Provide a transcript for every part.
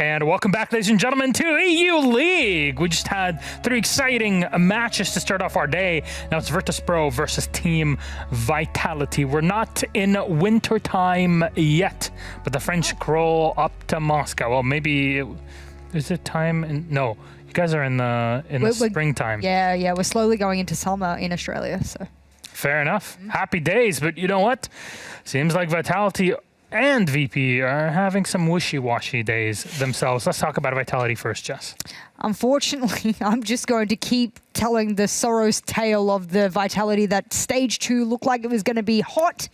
And welcome back, ladies and gentlemen, to EU League. We just had 3 exciting matches to start off our day. Now it's VIRTUS.PRO versus Team Vitality. We're not in winter time yet, but the French crawl up to Moscow. Well, maybe is it time? No, you guys are in the springtime. Yeah, we're slowly going into summer in Australia. So fair enough. Happy days, but you know what? Seems like Vitality and VP are having some wishy-washy days themselves. Let's talk about Vitality first, Jess. Unfortunately, I'm just going to keep telling the Soros tale of the Vitality that stage 2 looked like it was going to be hot,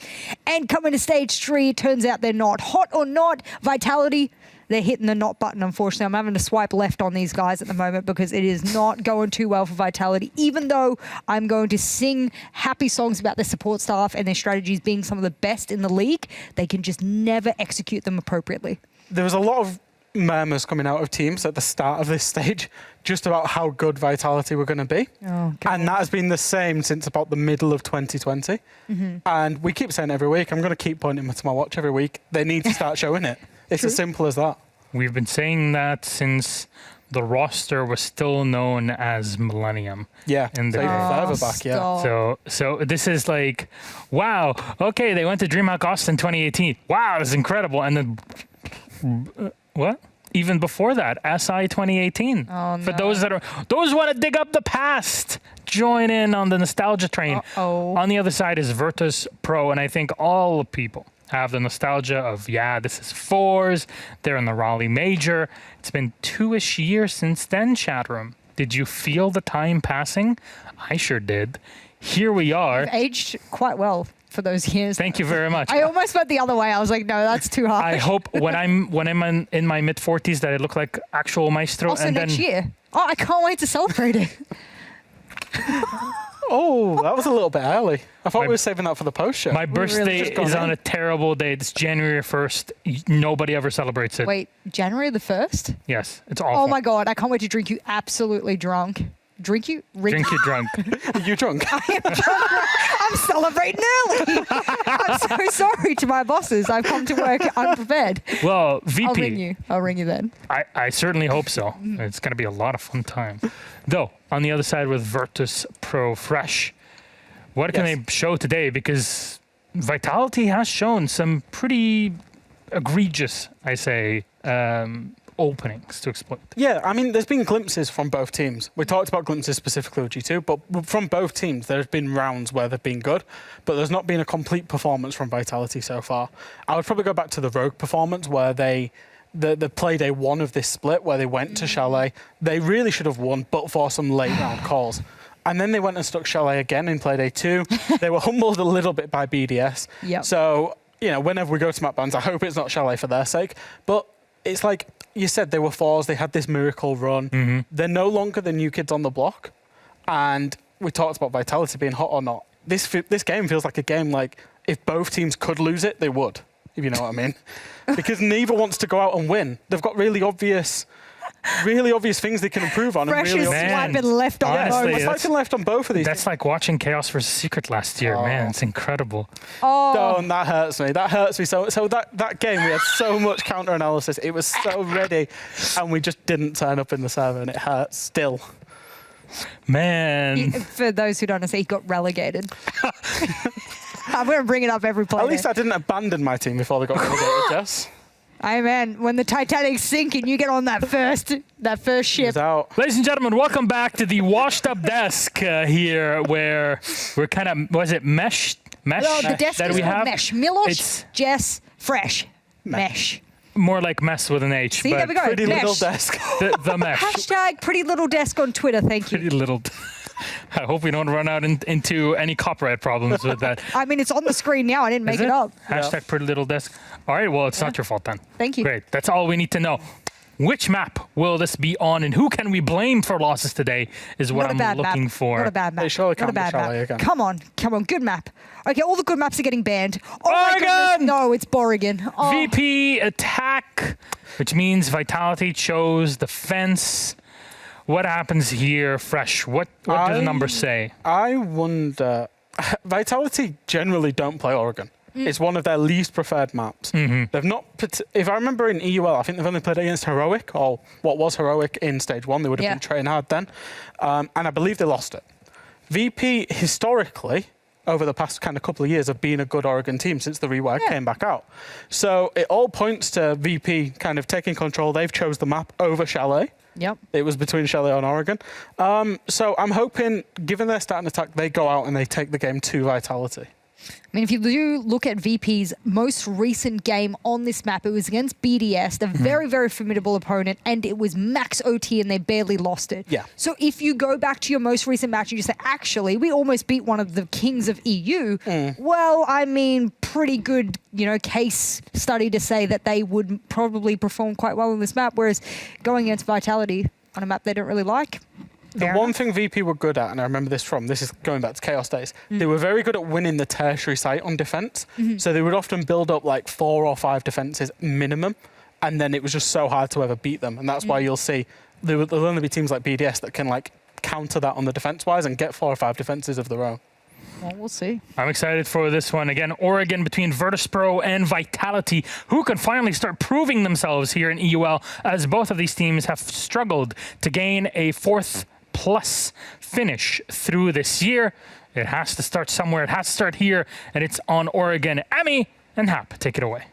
and coming to stage 3, it turns out they're not. Hot or not, Vitality, they're hitting the not button, unfortunately. I'm having to swipe left on these guys at the moment because it is not going too well for Vitality, even though I'm going to sing happy songs about their support staff and their strategies being some of the best in the league. They can just never execute them appropriately. There was a lot of murmurs coming out of teams at the start of this stage just about how good Vitality were going to be. Oh, and that has been the same since about the middle of 2020. And we keep saying every week, I'm going to keep pointing to my watch every week, they need to start showing it. It's as simple as that. We've been saying that since the roster was still known as Millennium. Yeah, in the further back, yeah. So this is like, wow, okay, they went to DreamHack Austin 2018. Wow, it's incredible. And then, what? Even before that, SI 2018. Oh, no. For those who want to dig up the past, join in on the nostalgia train. On the other side is VIRTUS.PRO, and I think all the people have the nostalgia of, yeah, this is 4s. They're in the Raleigh Major. It's been 2-ish years since then, chat room. Did you feel the time passing? I sure did. Here we are. You've aged quite well for those years. Thank you very much. I almost went the other way. I was like, no, that's too hard. I hope when I'm in my mid-40s that I look like actual Maestro. Also and next year. Oh, I can't wait to celebrate it. Oh, that was a little bit early. I thought we were saving that for the post show. My birthday is on a terrible day. It's January 1st. Nobody ever celebrates it. Wait, January the 1st? Yes, it's awful. Oh my God, I can't wait to drink you absolutely drunk. Drink you? Drink you drunk. Are you drunk? I am drunk. I'm celebrating early. I'm so sorry to my bosses. I've come to work unprepared. Well, VP. I'll ring you then. I certainly hope so. It's going to be a lot of fun time. Though, on the other side with VIRTUS.PRO Fresh, what can they show today? Because Vitality has shown some pretty egregious, I say, openings to exploit. Yeah, I mean, there's been glimpses from both teams. We talked about glimpses specifically with G2, but from both teams, there's been rounds where they've been good, but there's not been a complete performance from Vitality so far. I would probably go back to the Rogue performance where the Playday 1 of this split, where they went to Chalet. They really should have won, but for some late round calls. And then they went and stuck Chalet again in Playday 2. They were humbled a little bit by BDS. Yep. So, you know, whenever we go to map bans, I hope it's not Chalet for their sake. But it's like you said, they were 4s. They had this miracle run. They're no longer the new kids on the block. And we talked about Vitality being hot or not. This game feels like a game like if both teams could lose it, they would, if you know what I mean. Because neither wants to go out and win. They've got really obvious things they can improve on. Fresh is swiping left on swiping left on both of these. That's like watching Chaos vs. Secret last year, man. It's incredible. Don't, that hurts me. That hurts me. So that game, we had so much counter-analysis. It was so ready, and we just didn't turn up in the server, and it hurts still. Man. For those who don't know, he got relegated. I'm going to bring it up every play. At least I didn't abandon my team before they got relegated, Jess. Hey man, when the Titanic's sinking, you get on that first ship. Ladies and gentlemen, welcome back to the washed up desk here, where we're kind of, was it mesh? No, the desk is called Mesh. Milos, Jess, Fresh. Mesh. More like mess with an H. See, there we go. Pretty little desk. The mesh. Hashtag pretty little desk on Twitter, thank you. Pretty little. I hope we don't run out into any copyright problems with that. I mean, it's on the screen now. I didn't make it up. Hashtag pretty little desk. All right, well, it's not your fault then. Thank you. Great. That's all we need to know. Which map will this be on, and who can we blame for losses today is what I'm looking for. Not a bad map. They surely can't Not a bad map. again. Come on. Good map. Okay, all the good maps are getting banned. Oh my Oregon! goodness. No, it's Borrigan. Oh. VP attack, which means Vitality chose defense. What happens here, Fresh? What do the numbers say? I wonder. Vitality generally don't play Oregon. It's one of their least preferred maps. They've not, if I remember in EUL, I think they've only played against Heroic, or what was Heroic in Stage 1. They would have been training hard then. And I believe they lost it. VP, historically, over the past kind of couple of years, have been a good Oregon team since the rewire came back out. So it all points to VP kind of taking control. They've chose the map over Chalet. Yep. It was between Chalet and Oregon. So I'm hoping, given their starting attack, they go out and they take the game to Vitality. I mean, if you do look at VP's most recent game on this map, it was against BDS, a very, very formidable opponent, and it was max OT and they barely lost it. Yeah. So if you go back to your most recent match and you say, actually, we almost beat one of the kings of EU, well, I mean, pretty good, case study to say that they would probably perform quite well on this map, whereas going against Vitality on a map they don't really like. The one thing VP were good at, and I remember this is going back to Chaos days, they were very good at winning the tertiary site on defense. So they would often build up like 4 or 5 defenses minimum, and then it was just so hard to ever beat them. And that's why you'll see there'll only be teams like BDS that can like counter that on the defense-wise and get 4 or 5 defenses of their own. Well, we'll see. I'm excited for this one. Again, Oregon between VIRTUS.PRO and Vitality, who can finally start proving themselves here in EUL, as both of these teams have struggled to gain a 4th plus finish through this year. It has to start somewhere. It has to start here, and it's on Oregon. Ami and Hap, take it away.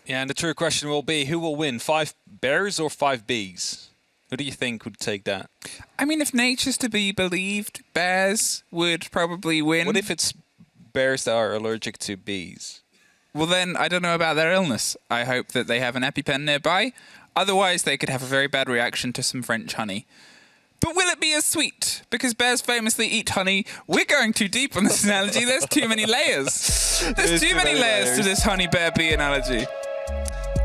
Yeah, and the true question will be, who will win, 5 Bears or 5 Bees? Who do you think would take that? I mean, if nature's to be believed, Bears would probably win. What if it's Bears that are allergic to bees? Well, then, I don't know about their illness. I hope that they have an EpiPen nearby. Otherwise, they could have a very bad reaction to some French honey. But will it be as sweet? Because bears famously eat honey. We're going too deep on this analogy. There's too many layers. There's too many layers to this honey bear bee analogy.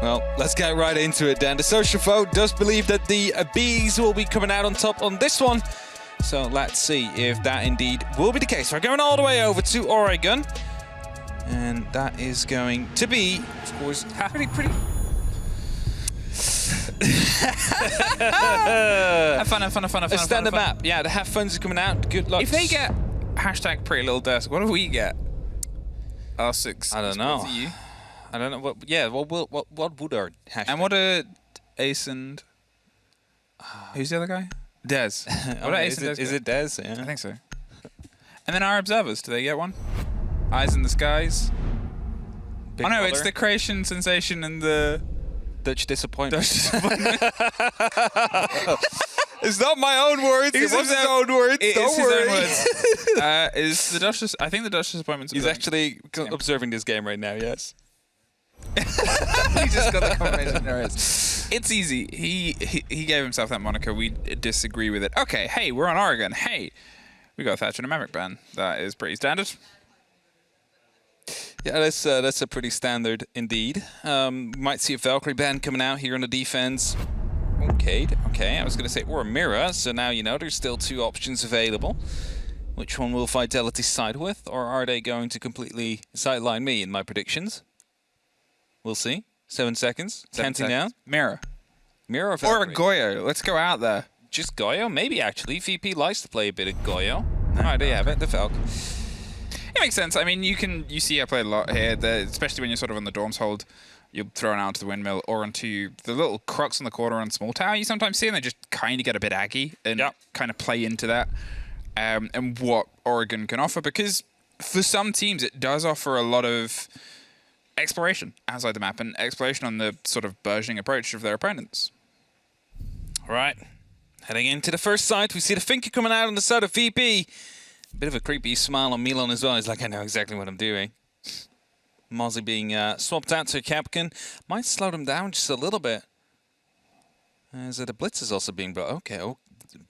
Well, let's get right into it then. The social vote does believe that the bees will be coming out on top on this one. So let's see if that indeed will be the case. We're going all the way over to Oregon. And that is going to be, of course, pretty... Have fun. A standard map. Yeah, the have fun's coming out. Good luck. If they get hashtag Pretty Little Desk, what do we get? R6. I don't know. You. I don't know what. Yeah. What would our hashtag? And what are Ace and who's the other guy? Dez. What are Ace and Dez? Is it Dez? Yeah. I think so. And then our observers. Do they get one? Eyes in the skies. Big oh no, brother. it's the creation sensation and the Dutch disappointment. It's not my own words. It was his own words. Don't worry. Is the Dutch? I think the Dutch disappointment. He's actually observing this game right now. Yes. He just got the confirmation. There it is. It's easy. He gave himself that moniker. We disagree with it. Okay. Hey, we're on Oregon. Hey, we got a Thatcher and a Maverick ban. That is pretty standard. Yeah, that's a pretty standard indeed. Might see a Valkyrie ban coming out here on the defense. Okay. I was going to say, or a Mira. So now you know there's still 2 options available. Which one will Vitality side with, or are they going to completely sideline me in my predictions? We'll see. 7 seconds. Counting down. Mira Or Valkyrie? or a Goyo. Let's go out there. Just Goyo? Maybe actually. VP likes to play a bit of Goyo. Alright, there you have it. The Valk. It makes sense. I mean, you see I play a lot here, especially when you're sort of on the Dorms hold. You'll throw it out to the windmill or onto the little crux on the corner on small tower you sometimes see, and they just kind of get a bit aggy and kind of play into that. And what Oregon can offer, because for some teams it does offer a lot of exploration outside the map and exploration on the sort of burgeoning approach of their opponents. All right. Heading into the first site, we see the Finker coming out on the side of VP. Bit of a creepy smile on Milan as well. He's like, I know exactly what I'm doing. Mozzie being swapped out to Capcan. Might slow them down just a little bit. As the Blitz is also being brought. Okay,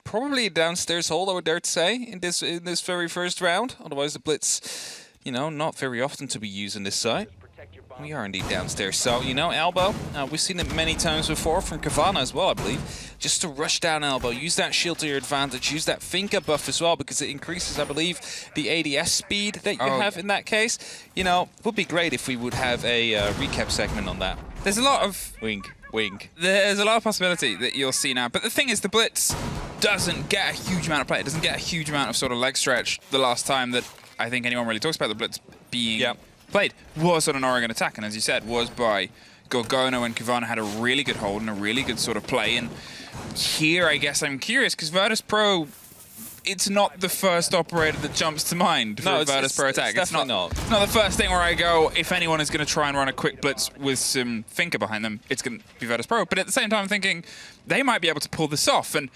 probably a downstairs hold, I would dare to say, in this very first round. Otherwise, the Blitz, not very often to be used in this site. We are indeed downstairs. So, Elbow, we've seen it many times before from Kavana as well, I believe. Just to rush down Elbow, use that shield to your advantage, use that Finka buff as well, because it increases, I believe, the ADS speed that you have in that case. Would be great if we would have a recap segment on that. There's a lot of... Wink. There's a lot of possibility that you'll see now. But the thing is, the Blitz doesn't get a huge amount of play. It doesn't get a huge amount of sort of leg stretch the last time that I think anyone really talks about the Blitz being played was on an Oregon attack, and as you said, was by Gorgono, and Kivana had a really good hold and a really good sort of play. And here, I guess I'm curious, because VIRTUS.PRO, it's not the first operator that jumps to mind for a VIRTUS.PRO attack. It's definitely not. It's not the first thing where I go, if anyone is going to try and run a quick blitz with some thinker behind them, it's going to be VIRTUS.PRO. But at the same time, I'm thinking they might be able to pull this off. And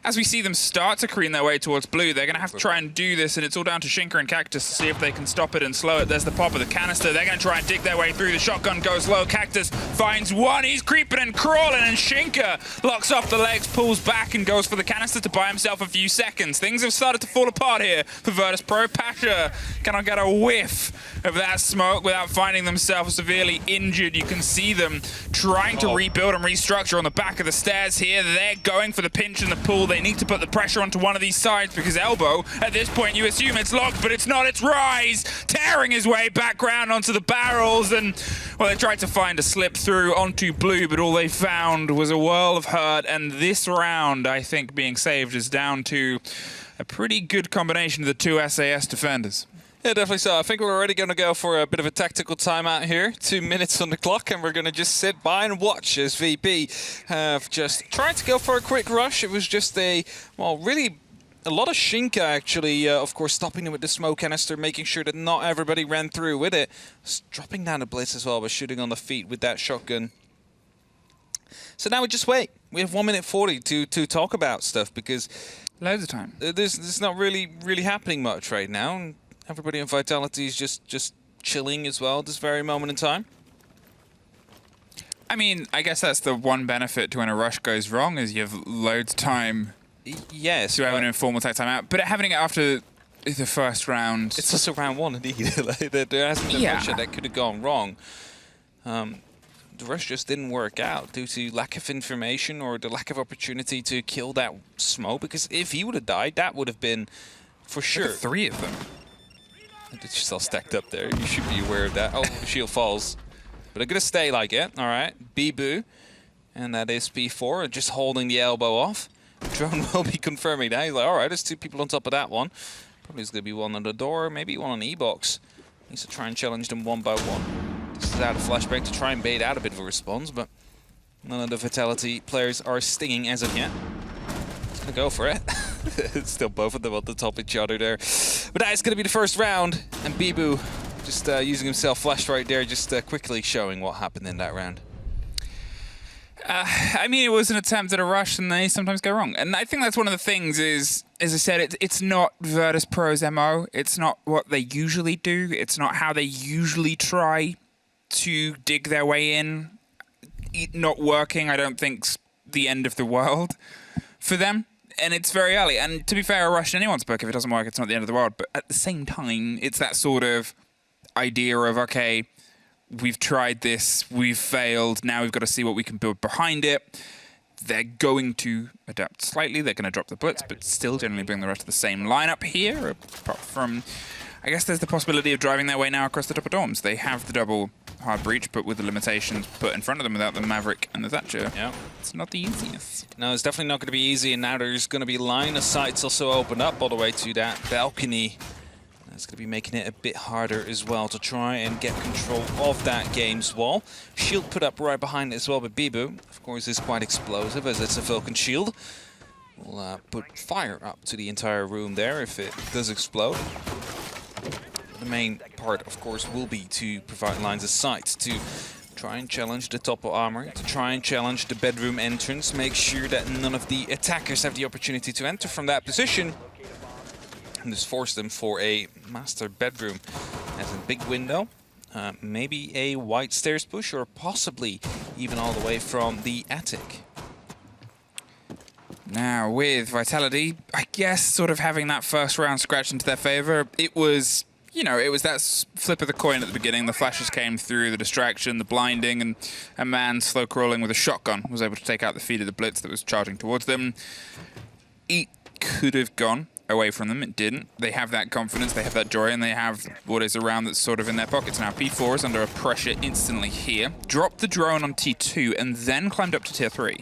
as we see them start to careen their way towards blue, they're going to have to try and do this, and it's all down to Shinka and Cactus to see if they can stop it and slow it. There's the pop of the canister. They're going to try and dig their way through. The shotgun goes low. Cactus finds one. He's creeping and crawling, and Shinka locks off the legs, pulls back, and goes for the canister to buy himself a few seconds. Things have started to fall apart here for VIRTUS.PRO. Pasha cannot get a whiff of that smoke without finding themselves severely injured. You can see them trying to rebuild and restructure on the back of the stairs here. They're going for the pinch and the pull. They need to put the pressure onto one of these sides because Elbow, at this point, you assume it's locked, but it's not. It's Rise, tearing his way background onto the barrels. And, well, they tried to find a slip through onto blue, but all they found was a whirl of hurt. And this round, I think, being saved is down to a pretty good combination of the two SAS defenders. Yeah, definitely so. I think we're already going to go for a bit of a tactical timeout here. 2 minutes on the clock, and we're going to just sit by and watch as VP have just tried to go for a quick rush. It was just really a lot of Shinka, actually, of course, stopping them with the smoke canister, making sure that not everybody ran through with it. Just dropping down the blitz as well, but shooting on the feet with that shotgun. So now we just wait. We have 1 minute 40 to talk about stuff because Loads of time. There's not really happening much right now. And everybody in Vitality is just chilling as well at this very moment in time. I mean, I guess that's the one benefit to when a rush goes wrong is you have loads of time Yes. to have an informal tech timeout. But having it after the first round... It's also round one, indeed. There hasn't been much that could have gone wrong. The rush just didn't work out due to lack of information or the lack of opportunity to kill that smoke, because if he would have died, that would have been for sure. 3 of them. It's just all stacked up there. You should be aware of that. Oh, the shield falls. But they're going to stay like it. All right. Bibu. And that is P4, just holding the elbow off. Drone will be confirming that. He's like, all right, there's 2 people on top of that one. Probably there's going to be one on the door, maybe one on the E-box. Needs to try and challenge them one by one. This is out of flashbang to try and bait out a bit of a response, but none of the Vitality players are stinging as of yet. It's going to go for it. It's still both of them on the top of each other there. But that is going to be the first round. And Bibu just using himself flash right there, just quickly showing what happened in that round. I mean, it was an attempt at a rush, and they sometimes go wrong. And I think that's one of the things is, as I said, it's not VIRTUS.PRO's MO. It's not what they usually do. It's not how they usually try to dig their way in. It not working, I don't think's the end of the world for them. And it's very early. And to be fair, a rush in anyone's book, if it doesn't work, it's not the end of the world. But at the same time, it's that sort of idea of, okay, we've tried this, we've failed, now we've got to see what we can build behind it. They're going to adapt slightly, they're going to drop the blitz, but still generally bring the rest of the same lineup here, apart from, I guess there's the possibility of driving their way now across the top of dorms. They have the double hard breach, but with the limitations put in front of them without the Maverick and the Thatcher, it's not the easiest. No, it's definitely not going to be easy, and now there's going to be line of sights also opened up all the way to that balcony. It's going to be making it a bit harder as well to try and get control of that game's wall. Shield put up right behind it as well, but Bibu, of course, is quite explosive as it's a Vulcan shield. We'll put fire up to the entire room there if it does explode. The main part, of course, will be to provide lines of sight to try and challenge the top of armor, to try and challenge the bedroom entrance, make sure that none of the attackers have the opportunity to enter from that position. And just force them for a master bedroom as a big window, maybe a white stairs push, or possibly even all the way from the attic. Now with Vitality, I guess sort of having that first round scratched into their favor, it was, you know, it was that flip of the coin at the beginning. The flashes came through, the distraction, the blinding, and a man slow crawling with a shotgun was able to take out the feed of the blitz that was charging towards them. It could have gone away from them. It didn't. They have that confidence, they have that joy, and they have what is around that's sort of in their pockets. Now P4 is under a pressure instantly here. Dropped the drone on T2 and then climbed up to tier 3.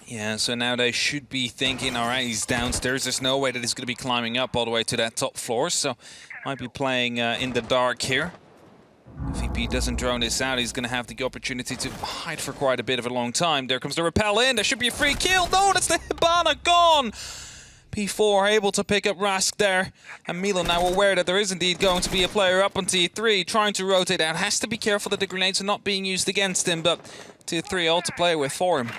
Yeah, so now they should be thinking, all right, he's downstairs. There's no way that he's going to be climbing up all the way to that top floor, so might be playing in the dark here. If VP doesn't drone this out, he's going to have the opportunity to hide for quite a bit of a long time. There comes the repel in. There should be a free kill. No, that's the Hibana gone. P4 able to pick up Rask there. And Milan now aware that there is indeed going to be a player up on T3 trying to rotate out. Has to be careful that the grenades are not being used against him, but T3 all to play with for him.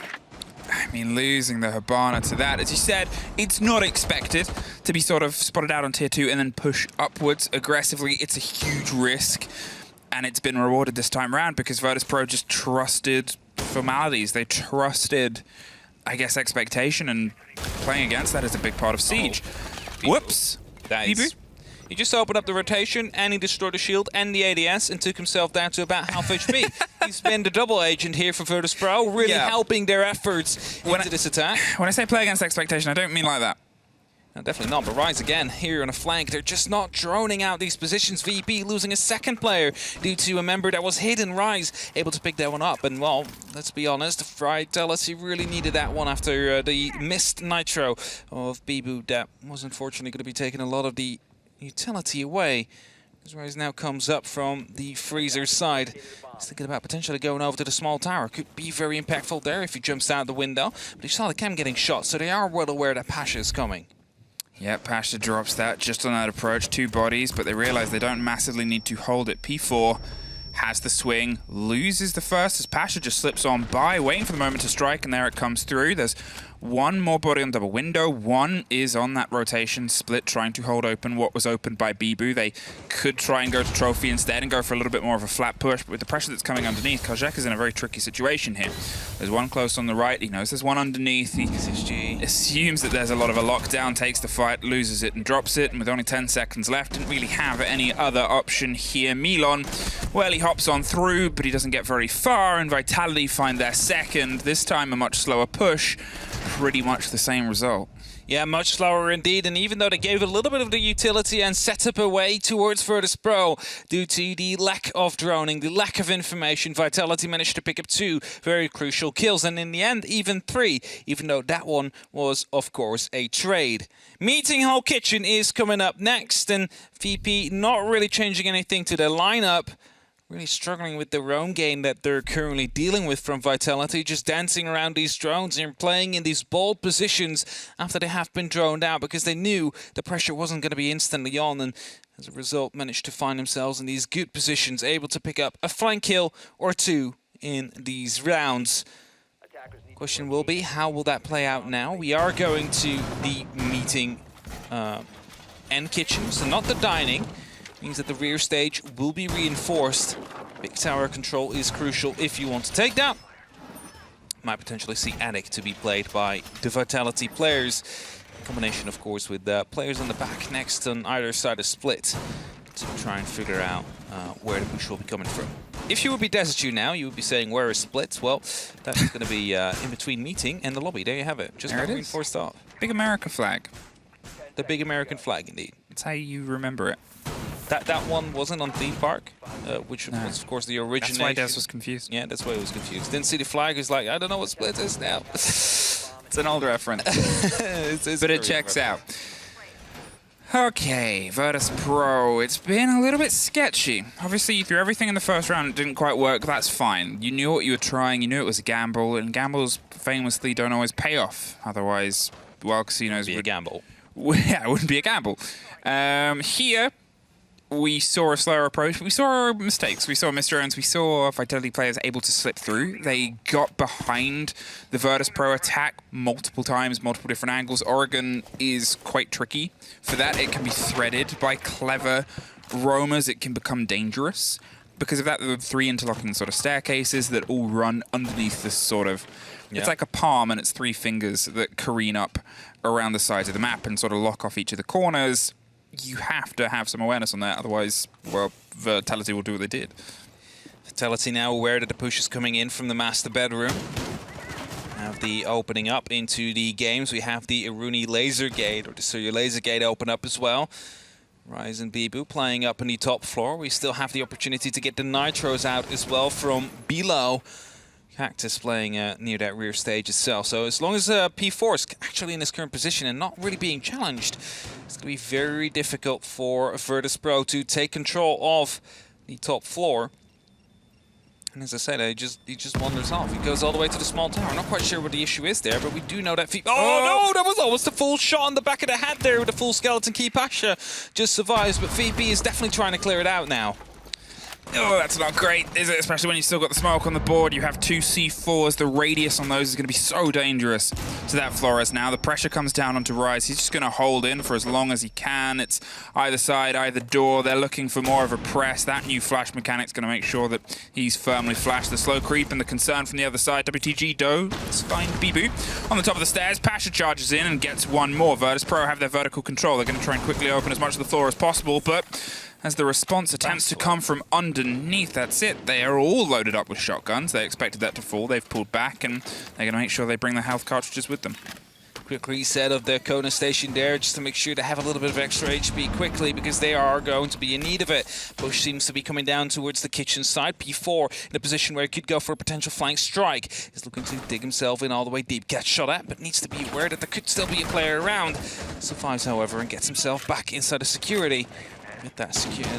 I mean, losing the Hibana to that, as you said, it's not expected to be sort of spotted out on tier 2 and then push upwards aggressively. It's a huge risk, and it's been rewarded this time around because VIRTUS.PRO just trusted formalities. They trusted, I guess, expectation, and playing against that is a big part of Siege. Whoops. He just opened up the rotation and he destroyed the shield and the ADS and took himself down to about half HP. He's been the double agent here for VIRTUS.PRO, really helping their efforts into this attack. When I say play against expectation, I don't mean like that. No, definitely not, but Rise again here on a flank. They're just not droning out these positions. VP losing a second player due to a member that was hidden. Rise able to pick that one up. And, well, let's be honest, Vitality really needed that one after the missed nitro of Bibu. That was unfortunately going to be taking a lot of the utility away. As Rise now comes up from the freezer side. He's thinking about potentially going over to the small tower. Could be very impactful there if he jumps out the window. But he saw the cam getting shot, so they are well aware that Pasha is coming. Yeah, Pasha drops that just on that approach. 2 bodies, but they realize they don't massively need to hold it. P4 has the swing, loses the first as Pasha just slips on by, waiting for the moment to strike, and there it comes through. There's 1 more body on double window. 1 is on that rotation split, trying to hold open what was opened by Bibu. They could try and go to Trophy instead and go for a little bit more of a flat push, but with the pressure that's coming underneath, Kajek is in a very tricky situation here. There's 1 close on the right. He knows there's 1 underneath. He assumes that there's a lot of a lockdown, takes the fight, loses it and drops it, and with only 10 seconds left, didn't really have any other option here. Milan, well, he hops on through, but he doesn't get very far, and Vitality find their second, this time a much slower push. Pretty much the same result. Yeah, much slower indeed, and even though they gave a little bit of the utility and set up a way towards VIRTUS.PRO, due to the lack of droning, the lack of information, Vitality managed to pick up 2 very crucial kills, and in the end, even 3, even though that one was, of course, a trade. Meeting Hall Kitchen is coming up next, and VP not really changing anything to their lineup. Really struggling with the roam game that they're currently dealing with from Vitality, just dancing around these drones and playing in these bold positions after they have been droned out because they knew the pressure wasn't going to be instantly on, and as a result managed to find themselves in these good positions, able to pick up a flank kill or 2 in these rounds. Question will be, how will that play out now? We are going to the meeting end kitchen, so not the dining. Means that the rear stage will be reinforced. Big tower control is crucial if you want to take that. Might potentially see Attic to be played by the Vitality players. Combination, of course, with players on the back next on either side of split to try and figure out where the push will be coming from. If you would be Destitute now, you would be saying, where is split? Well, that's going to be in between meeting and the lobby. There you have it. Just there reinforced off. Big American flag. The big American flag, indeed. That's how you remember it. That one wasn't on Theme Park, which was, of course, the original. That's why Des was confused. Yeah, that's why he was confused. Didn't see the flag. He's like, I don't know what split is now. It's an old reference. But it checks out. Okay, VIRTUS.PRO. It's been a little bit sketchy. Obviously, you threw everything in the first round. It didn't quite work. That's fine. You knew what you were trying. You knew it was a gamble. And gambles famously don't always pay off. Otherwise, well, casinos would be a gamble. Yeah, it wouldn't be a gamble. Here, we saw a slower approach. We saw mistakes. We saw misdrones. We saw Vitality players able to slip through. They got behind the VIRTUS.PRO attack multiple times, multiple different angles. Oregon is quite tricky. For that, it can be threaded by clever roamers. It can become dangerous. Because of that, there are 3 interlocking sort of staircases that all run underneath this sort of... Yeah. It's like a palm, and it's 3 fingers that careen up around the sides of the map and sort of lock off each of the corners. You have to have some awareness on that, otherwise, well, Vitality will do what they did. Vitality now aware that the push is coming in from the master bedroom. Have the opening up into the games. We have the Iruni laser gate, or the Surya laser gate open up as well. Rise and Bibu playing up on the top floor. We still have the opportunity to get the nitros out as well from below. Cactus playing near that rear stage itself. So as long as P4 is actually in his current position and not really being challenged, it's going to be very difficult for VIRTUS.PRO to take control of the top floor. And as I said, he just wanders off. He goes all the way to the small tower. I'm not quite sure what the issue is there, but we do know that... Oh, no! That was almost a full shot on the back of the head there with the full skeleton key. Pasha just survives, but VP is definitely trying to clear it out now. Oh, that's not great, is it? Especially when you've still got the smoke on the board. You have 2 C4s. The radius on those is going to be so dangerous to that Flores now. The pressure comes down onto Rise. He's just going to hold in for as long as he can. It's either side, either door. They're looking for more of a press. That new flash mechanic's going to make sure that he's firmly flashed. The slow creep and the concern from the other side. WTG does find Bibu on the top of the stairs. Pasha charges in and gets one more. VIRTUS.PRO have their vertical control. They're going to try and quickly open as much of the floor as possible, but as the response attempts to come from underneath, that's it. They are all loaded up with shotguns. They expected that to fall. They've pulled back, and they're going to make sure they bring their health cartridges with them. Quick reset of the Kona station there, just to make sure they have a little bit of extra HP quickly, because they are going to be in need of it. Push seems to be coming down towards the kitchen side. P4 in a position where he could go for a potential flank strike. He's looking to dig himself in all the way deep. Gets shot at, but needs to be aware that there could still be a player around. Survives, however, and gets himself back inside the security. Get that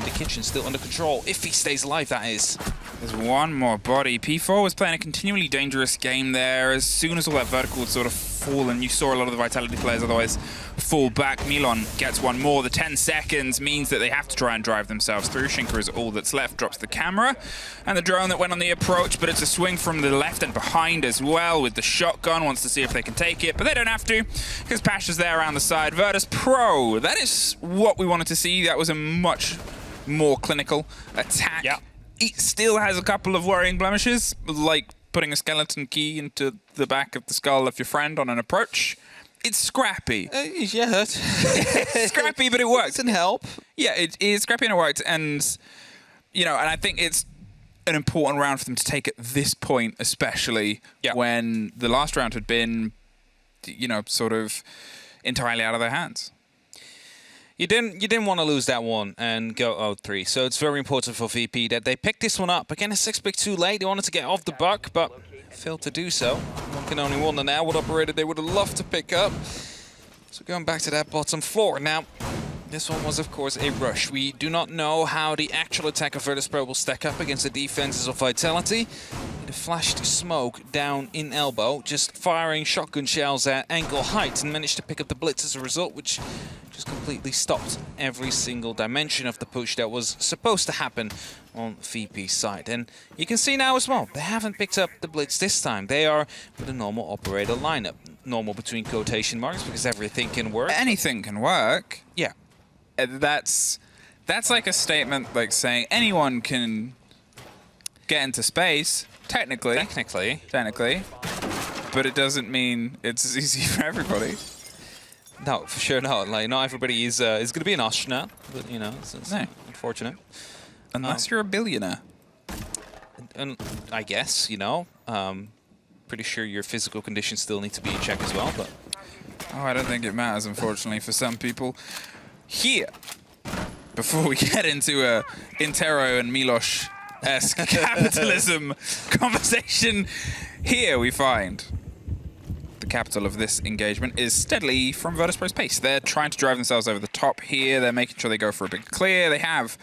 the kitchen still under control, if he stays alive, that is. There's one more body. P4 was playing a continually dangerous game there. As soon as all that vertical would sort of fall, and you saw a lot of the Vitality players otherwise fall back, Milon gets one more. The 10 seconds means that they have to try and drive themselves through. Shinka is all that's left, drops the camera, and the drone that went on the approach, but it's a swing from the left and behind as well with the shotgun. Wants to see if they can take it, but they don't have to, because Pasha's there around the side. VIRTUS.PRO, that is what we wanted to see. That was a much more clinical attack. Yeah. It still has a couple of worrying blemishes, like putting a skeleton key into the back of the skull of your friend on an approach. It's scrappy. Yeah. It's scrappy, but it works. It doesn't help. Yeah, it is scrappy and it worked. And, you know, and I think it's an important round for them to take at this point, especially when the last round had been, you know, sort of entirely out of their hands. You didn't want to lose that one and go 0-3, so it's very important for VP that they pick this one up. Again, a 6 pick too late. They wanted to get off the buck, but failed to do so. One can only wonder now what operator they would have loved to pick up. So going back to that bottom floor. Now, this one was, of course, a rush. We do not know how the actual attack of VIRTUS.PRO will stack up against the defenses of Vitality. It flashed smoke down in elbow, just firing shotgun shells at ankle height, and managed to pick up the blitz as a result, which just completely stopped every single dimension of the push that was supposed to happen on VP's side. And you can see now as well, they haven't picked up the blitz this time. They are with a normal operator lineup. Normal between quotation marks, because everything can work. Anything can work. Yeah. That's like a statement like saying anyone can get into space, technically, but it doesn't mean it's as easy for everybody. No, for sure not. Like, not everybody is going to be an astronaut, but, you know, it's unfortunate. Unless you're a billionaire. And I guess, you know, pretty sure your physical conditions still need to be in check as well, but... Oh, I don't think it matters, unfortunately, for some people. Here, before we get into a Intero and Miloš-esque capitalism conversation, here we find the capital of this engagement is steadily from VIRTUS.PRO's pace. They're trying to drive themselves over the top here. They're making sure they go for a big clear. They have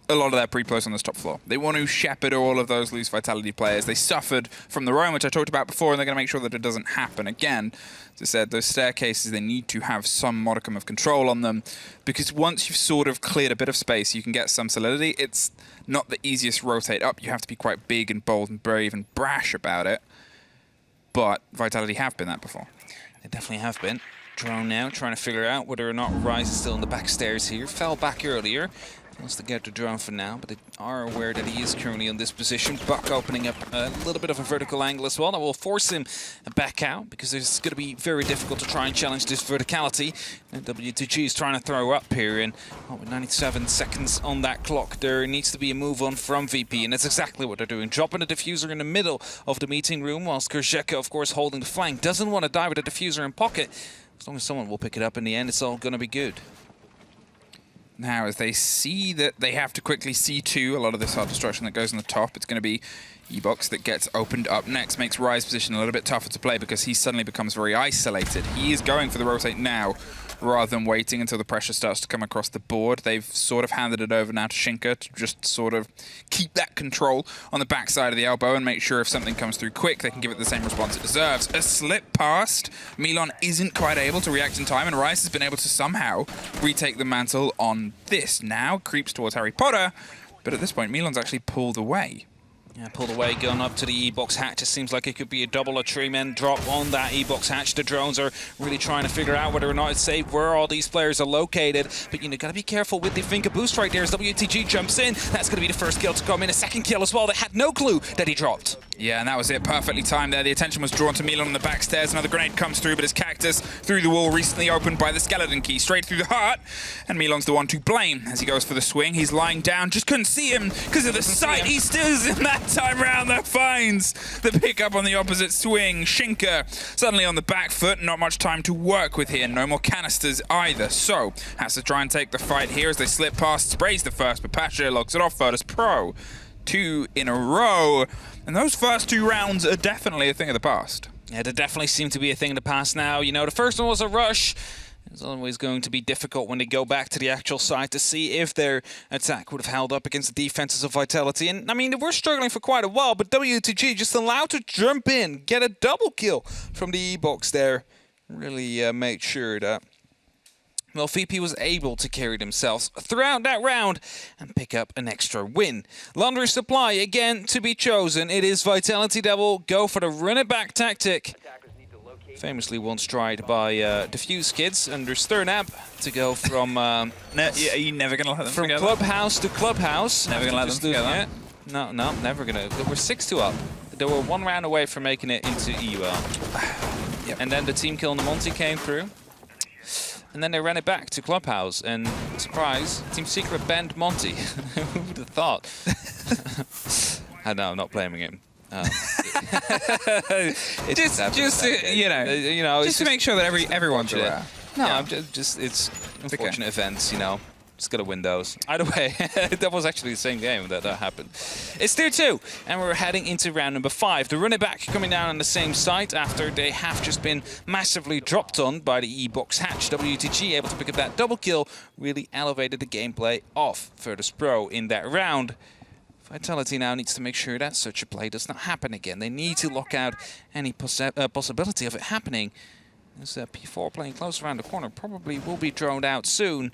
a lot of their pre-plos on this top floor. They want to shepherd all of those loose Vitality players. They suffered from the roam, which I talked about before, and they're going to make sure that it doesn't happen again. As I said, those staircases, they need to have some modicum of control on them, because once you've sort of cleared a bit of space, you can get some solidity. It's not the easiest rotate up. You have to be quite big and bold and brave and brash about it. But Vitality have been that before. They definitely have been. Drone now, trying to figure out whether or not Rise is still in the back stairs here. Fell back earlier. Wants to get the drone for now, but they are aware that he is currently in this position. Buck opening up a little bit of a vertical angle as well. That will force him back out, because it's going to be very difficult to try and challenge this verticality. And WTG is trying to throw up here, and with 97 seconds on that clock, there needs to be a move on from VP, and that's exactly what they're doing. Dropping the diffuser in the middle of the meeting room, whilst Kersheka, of course, holding the flank. Doesn't want to die with the diffuser in pocket. As long as someone will pick it up in the end, it's all going to be good. Now, as they see that they have to quickly C2 a lot of this hard destruction that goes on the top, it's going to be E-Box that gets opened up next, makes Rise position a little bit tougher to play because he suddenly becomes very isolated. He is going for the rotate now rather than waiting until the pressure starts to come across the board. They've sort of handed it over now to Shinka to just sort of keep that control on the backside of the elbow and make sure if something comes through quick, they can give it the same response it deserves. A slip past. Milan isn't quite able to react in time, and Rice has been able to somehow retake the mantle on this. Now creeps towards Harry Potter, but at this point, Milan's actually pulled away. Yeah, pulled away, going up to the E-box hatch. It seems like it could be a double or three-man drop on that E-box hatch. The drones are really trying to figure out whether or not it's safe where all these players are located. But you know, gotta be careful with the finger boost right there as WTG jumps in. That's gonna be the first kill to come in. A second kill as well. They had no clue that he dropped. Yeah, and that was it. Perfectly timed there. The attention was drawn to Milan on the back stairs. Another grenade comes through, but his cactus through the wall recently opened by the skeleton key, straight through the heart. And Milan's the one to blame as he goes for the swing. He's lying down. Just couldn't see him because of the sight. He still is in that time round. That finds the pickup on the opposite swing. Shinka suddenly on the back foot. Not much time to work with here. No more canisters either. So has to try and take the fight here as they slip past. Sprays the first, but Pasha locks it off. VIRTUS.PRO. 2 in a row. And those first 2 rounds are definitely a thing of the past. Yeah, they definitely seem to be a thing of the past now. You know, the first one was a rush. It's always going to be difficult when they go back to the actual site to see if their attack would have held up against the defenses of Vitality. And, I mean, they were struggling for quite a while, but WTG just allowed to jump in, get a double kill from the E-box there. Really made sure that, well, VP was able to carry themselves throughout that round and pick up an extra win. Laundry Supply, again, to be chosen. It is Vitality that will go for the run-it-back tactic. Famously once tried by Diffuse Kids under Sternab to go from Are you never going to let them from together? clubhouse to clubhouse. Never going to let them together? No, never going to. They were 6-2 up. They were 1 round away from making it into EUL. Yep. And then the team kill on the Monty came through. And then they ran it back to clubhouse. And surprise, Team Secret banned Monty. Who would have thought? I know, I'm not blaming him. Just to make sure that everyone's aware. No, yeah, it's unfortunate events, you know. Just gotta win those. Either way, that was actually the same game that happened. It's tier 2, and we're heading into round number 5. The running back coming down on the same site after they have just been massively dropped on by the E-box hatch. WTG able to pick up that double kill, really elevated the gameplay of VIRTUS.PRO in that round. Vitality now needs to make sure that such a play does not happen again. They need to lock out any possibility of it happening. As P4 playing close around the corner probably will be droned out soon.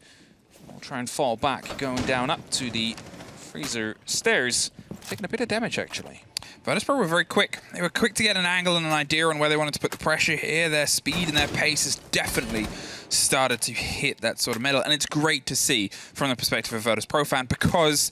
We'll try and fall back, going down up to the freezer stairs, taking a bit of damage actually. VIRTUS.PRO were very quick. They were quick to get an angle and an idea on where they wanted to put the pressure here. Their speed and their pace has definitely started to hit that sort of metal, and it's great to see from the perspective of a VIRTUS.PRO fan because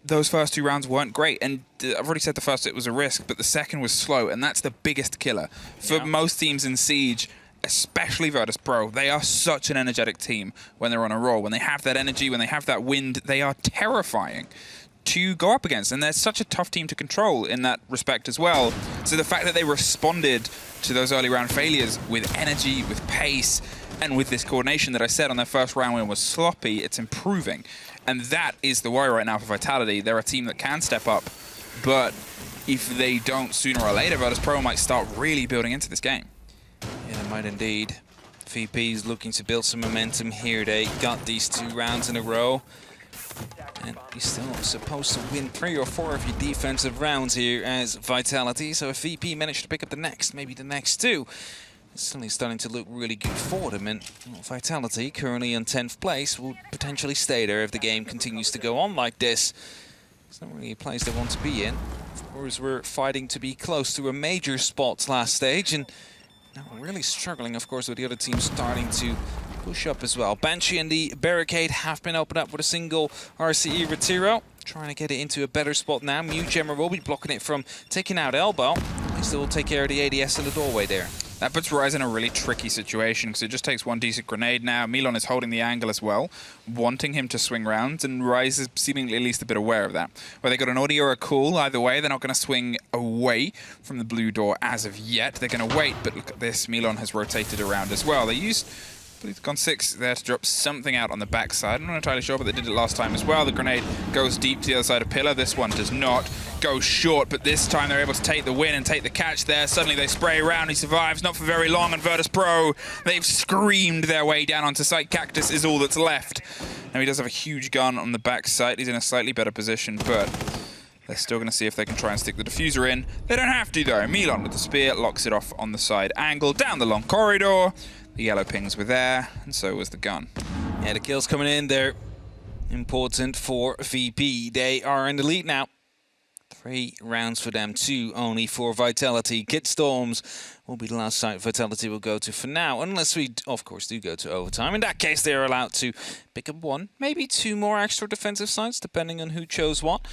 those first 2 rounds weren't great, and I've already said the first it was a risk, but the second was slow, and that's the biggest killer. For most teams in Siege, especially VIRTUS.PRO, they are such an energetic team when they're on a roll. When they have that energy, when they have that wind, they are terrifying to go up against, and they're such a tough team to control in that respect as well. So the fact that they responded to those early round failures with energy, with pace, and with this coordination that I said on their first round when it was sloppy, it's improving. And that is the worry right now for Vitality. They're a team that can step up, but if they don't sooner or later, VIRTUS.PRO might start really building into this game. Yeah, they might indeed. VP's looking to build some momentum here. They got these 2 rounds in a row. And you're still supposed to win 3 or 4 of your defensive rounds here as Vitality. So if VP managed to pick up the next, maybe the next 2, it's suddenly starting to look really good for them. And Vitality, currently in 10th place, will potentially stay there if the game continues to go on like this. It's not really a place they want to be in. Of course, we're fighting to be close to a major spot last stage, and now we're really struggling, of course, with the other teams starting to push up as well. Banshee and the barricade have been opened up with a single RCE Retiro. Trying to get it into a better spot now. Mute Gemmer will be blocking it from taking out Elbow. They still will take care of the ADS in the doorway there. That puts Ryze in a really tricky situation because it just takes 1 decent grenade now. Milan is holding the angle as well, wanting him to swing rounds, and Ryze is seemingly at least a bit aware of that. Whether they got an audio or a cool, either way, they're not going to swing away from the blue door as of yet. They're going to wait, but look at this. Milan has rotated around as well. They used He's gone 6 there to drop something out on the backside. I'm not entirely sure, but they did it last time as well. The grenade goes deep to the other side of Pillar. This one does not go short, but this time they're able to take the win and take the catch there. Suddenly they spray around. He survives, not for very long, and VIRTUS.PRO, they've screamed their way down onto site. Cactus is all that's left. Now he does have a huge gun on the backside. He's in a slightly better position, but they're still going to see if they can try and stick the diffuser in. They don't have to, though. Milan with the spear locks it off on the side angle, down the long corridor. The yellow pings were there, and so was the gun. Yeah, the kills coming in. They're important for VP. They are in the lead now. 3 rounds for them, 2 only for Vitality. Kid Storms will be the last site Vitality will go to for now, unless we, of course, do go to overtime. In that case, they are allowed to pick up 1, maybe 2 more extra defensive sites, depending on who chose what.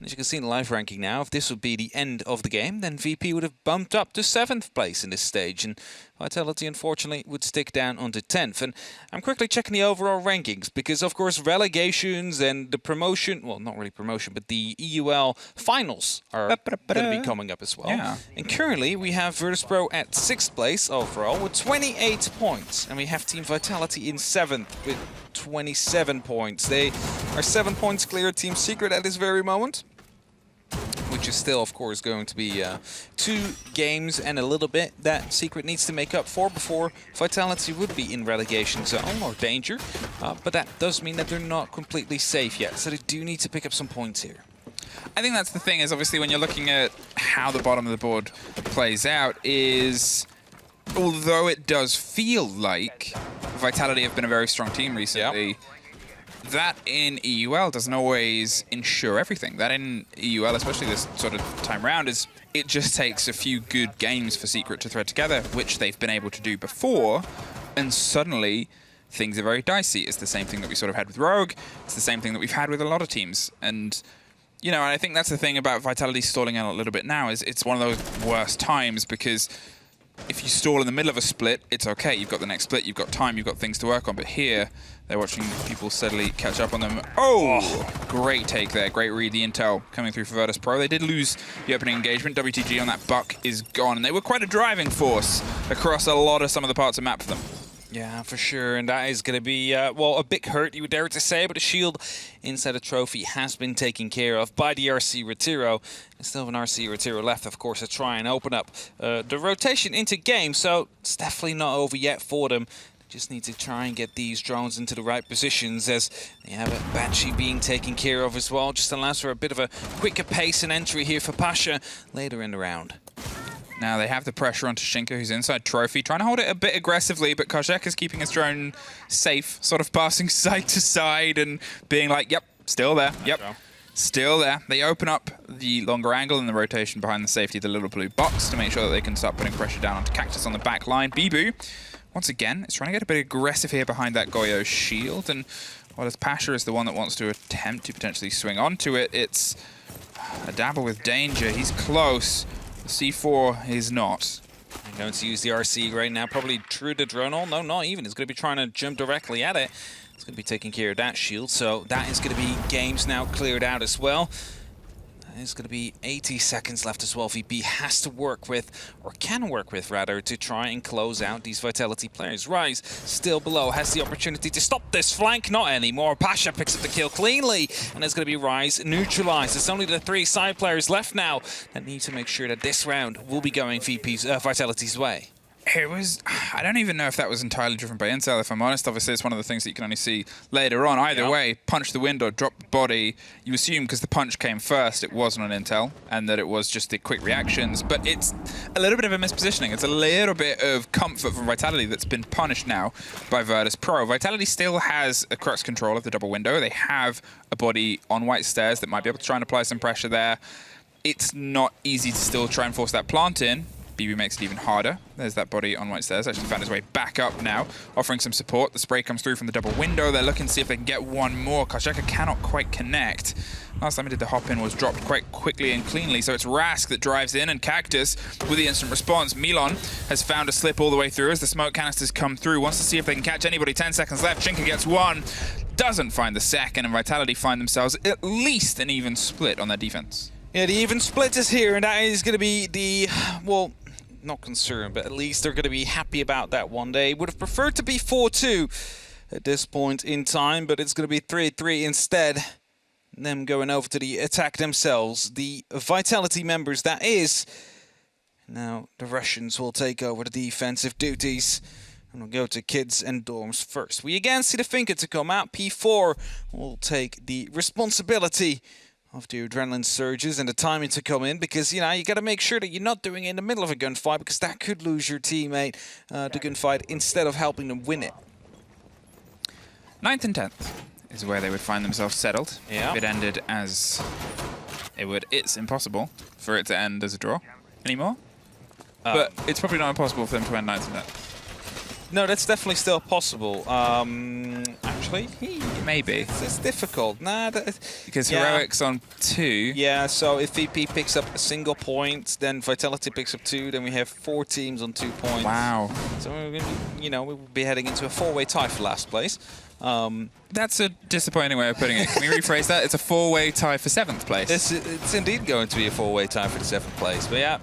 As you can see in the live ranking now, if this would be the end of the game, then VP would have bumped up to 7th place in this stage, and Vitality, unfortunately, would stick down onto 10th. And I'm quickly checking the overall rankings, because, of course, relegations and the promotion, well, not really promotion, but the EUL finals are going to be coming up as well. Yeah. And currently, we have VIRTUS.PRO at 6th place overall with 28 points, and we have Team Vitality in 7th with 27 points. They are 7 points clear of Team Secret at this very moment, which is still, of course, going to be 2 games and a little bit that Secret needs to make up for before Vitality would be in relegation zone or danger. But that does mean that they're not completely safe yet, so they do need to pick up some points here. I think that's the thing, is obviously when you're looking at how the bottom of the board plays out, is although it does feel like Vitality have been a very strong team recently, Yep. that in EUL doesn't always ensure everything. That in EUL, especially this sort of time round, is it just takes a few good games for Secret to thread together, which they've been able to do before, and suddenly things are very dicey. It's the same thing that we sort of had with Rogue. It's the same thing that we've had with a lot of teams. And, you know, and I think that's the thing about Vitality stalling out a little bit now, is it's one of those worst times, because if you stall in the middle of a split, it's okay. You've got the next split, you've got time, you've got things to work on. But here, they're watching people steadily catch up on them. Oh, great take there. Great read. The intel coming through for VIRTUS.PRO. They did lose the opening engagement. WTG on that buck is gone. And they were quite a driving force across a lot of some of the parts of map for them. Yeah, for sure, and that is going to be, well, a big hurt, you would dare to say, but the shield inside the trophy has been taken care of by the RC Retiro. There's still an RC Retiro left, of course, to try and open up the rotation into game, so it's definitely not over yet for them. They just need to try and get these drones into the right positions, as they have a Banshee being taken care of as well. Just allows for a bit of a quicker pace and entry here for Pasha later in the round. Now they have the pressure onto Shinka, who's inside Trophy, trying to hold it a bit aggressively, but Kajek is keeping his drone safe, sort of passing side to side and being like, yep, still there, yep, still there. They open up the longer angle in the rotation behind the safety of the little blue box to make sure that they can start putting pressure down onto Cactus on the back line. Bibu, once again, is trying to get a bit aggressive here behind that Goyo shield, and while as Pasha is the one that wants to attempt to potentially swing onto it, it's a dabble with danger. He's close. C4 is not. I'm going to use the RC right now, probably through the drone. Oh, no, not even. It's going to be trying to jump directly at it. It's going to be taking care of that shield, so that is going to be games now cleared out as well. There's going to be 80 seconds left as well. VP has to work with, or can work with rather, to try and close out these Vitality players. Rise, still below, has the opportunity to stop this flank. Not anymore. Pasha picks up the kill cleanly, and there's going to be Rise neutralized. It's only the 3 side players left now that need to make sure that this round will be going VP's, Vitality's way. It was, I don't even know if that was entirely driven by intel, if I'm honest. Obviously, it's one of the things that you can only see later on. Either way, punch the window, drop the body. You assume because the punch came first, it wasn't on intel, and that it was just the quick reactions. But it's a little bit of a mispositioning. It's a little bit of comfort from Vitality that's been punished now by VIRTUS.PRO. Vitality still has a crux control of the double window. They have a body on white stairs that might be able to try and apply some pressure there. It's not easy to still try and force that plant in. BB makes it even harder. There's that body on white stairs. Actually found his way back up now, offering some support. The spray comes through from the double window. They're looking to see if they can get one more. Kajeka cannot quite connect. Last time he did the hop in was dropped quite quickly and cleanly, so it's Rask that drives in, and Cactus with the instant response. Milan has found a slip all the way through as the smoke canisters come through. Wants to see if they can catch anybody. 10 seconds left. Chinka gets one. Doesn't find the second, and Vitality find themselves at least an even split on their defense. Yeah, the even split is here, and that is going to be the, well, not concerned, but at least they're going to be happy about that one day. Would have preferred to be 4-2 at this point in time, but it's going to be 3-3 instead. Them going over to the attack themselves. The Vitality members, that is. Now the Russians will take over the defensive duties. And we'll go to kids and dorms first. We again see the Finker to come out. P4 will take the responsibility of the adrenaline surges and the timing to come in, because, you know, you got to make sure that you're not doing it in the middle of a gunfight, because that could lose your teammate the gunfight instead of helping them win it. 9th and 10th is where they would find themselves settled. Yeah. If it ended as it would, it's impossible for it to end as a draw anymore. But it's probably not impossible for them to end 9th and 10th. No, that's definitely still possible. Actually, Maybe. it's difficult. Nah, Because yeah. Heroic's on 2. Yeah, so if VP picks up a single point, then Vitality picks up 2, then we have 4 teams on 2 points. Wow. So we're gonna be, you know, we'll be heading into a 4-way tie for last place. That's a disappointing way of putting it. Can we rephrase that? It's a 4-way tie for 7th place. It's indeed going to be a 4-way tie for the 7th place. But yeah,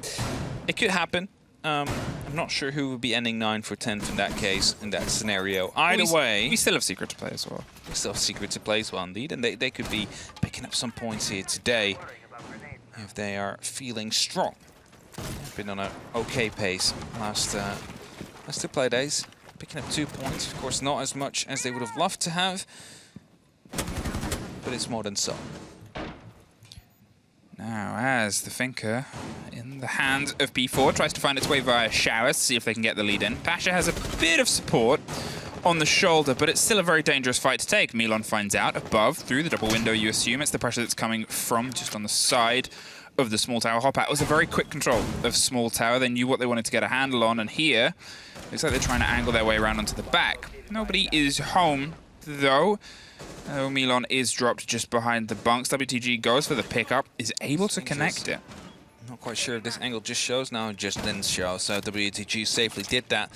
it could happen. I'm not sure who would be ending 9 for 10th in that case, in that scenario. Either way, we still have Secret to play as well. we still have Secret to play as well, indeed. And they could be picking up some points here today if they are feeling strong. Been on an okay pace last 2 play days. Picking up 2 points, of course, not as much as they would have loved to have, but it's more than so. Now, as the Finker in the hand of B4 tries to find its way via showers to see if they can get the lead in. Pasha has a bit of support on the shoulder, but it's still a very dangerous fight to take. Milan finds out above, through the double window, you assume. It's the pressure that's coming from just on the side of the small tower. Hop out. It was a very quick control of small tower. They knew what they wanted to get a handle on, and here, looks like they're trying to angle their way around onto the back. Nobody is home, though. Milan is dropped just behind the bunks. WTG goes for the pickup, is able to connect it. Not quite sure if this angle just shows now. It just didn't show, so WTG safely did that.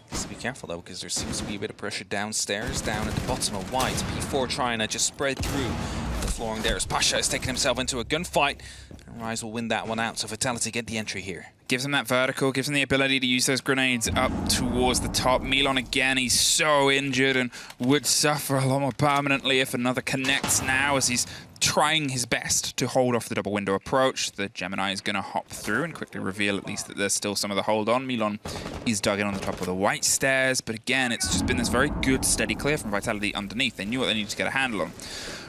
Needs to be careful though, because there seems to be a bit of pressure downstairs, down at the bottom of white. P4 trying to just spread through the flooring there as Pasha is taking himself into a gunfight. And Rise will win that one out, so Vitality get the entry here. Gives him that vertical, gives him the ability to use those grenades up towards the top. Milan again, he's so injured and would suffer a lot more permanently if another connects now, as he's trying his best to hold off the double window approach. The Gemini is going to hop through and quickly reveal at least that there's still some of the hold on. Milan is dug in on the top of the white stairs, but again, it's just been this very good steady clear from Vitality underneath. They knew what they needed to get a handle on.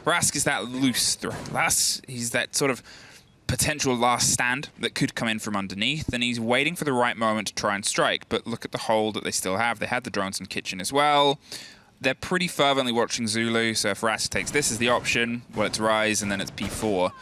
Rask is that loose threat. He's that sort of potential last stand that could come in from underneath, and he's waiting for the right moment to try and strike. But look at the hold that they still have. They had the drones in kitchen as well. They're pretty fervently watching Zulu, so if Rask takes this as the option, well, it's Rise, and then it's P4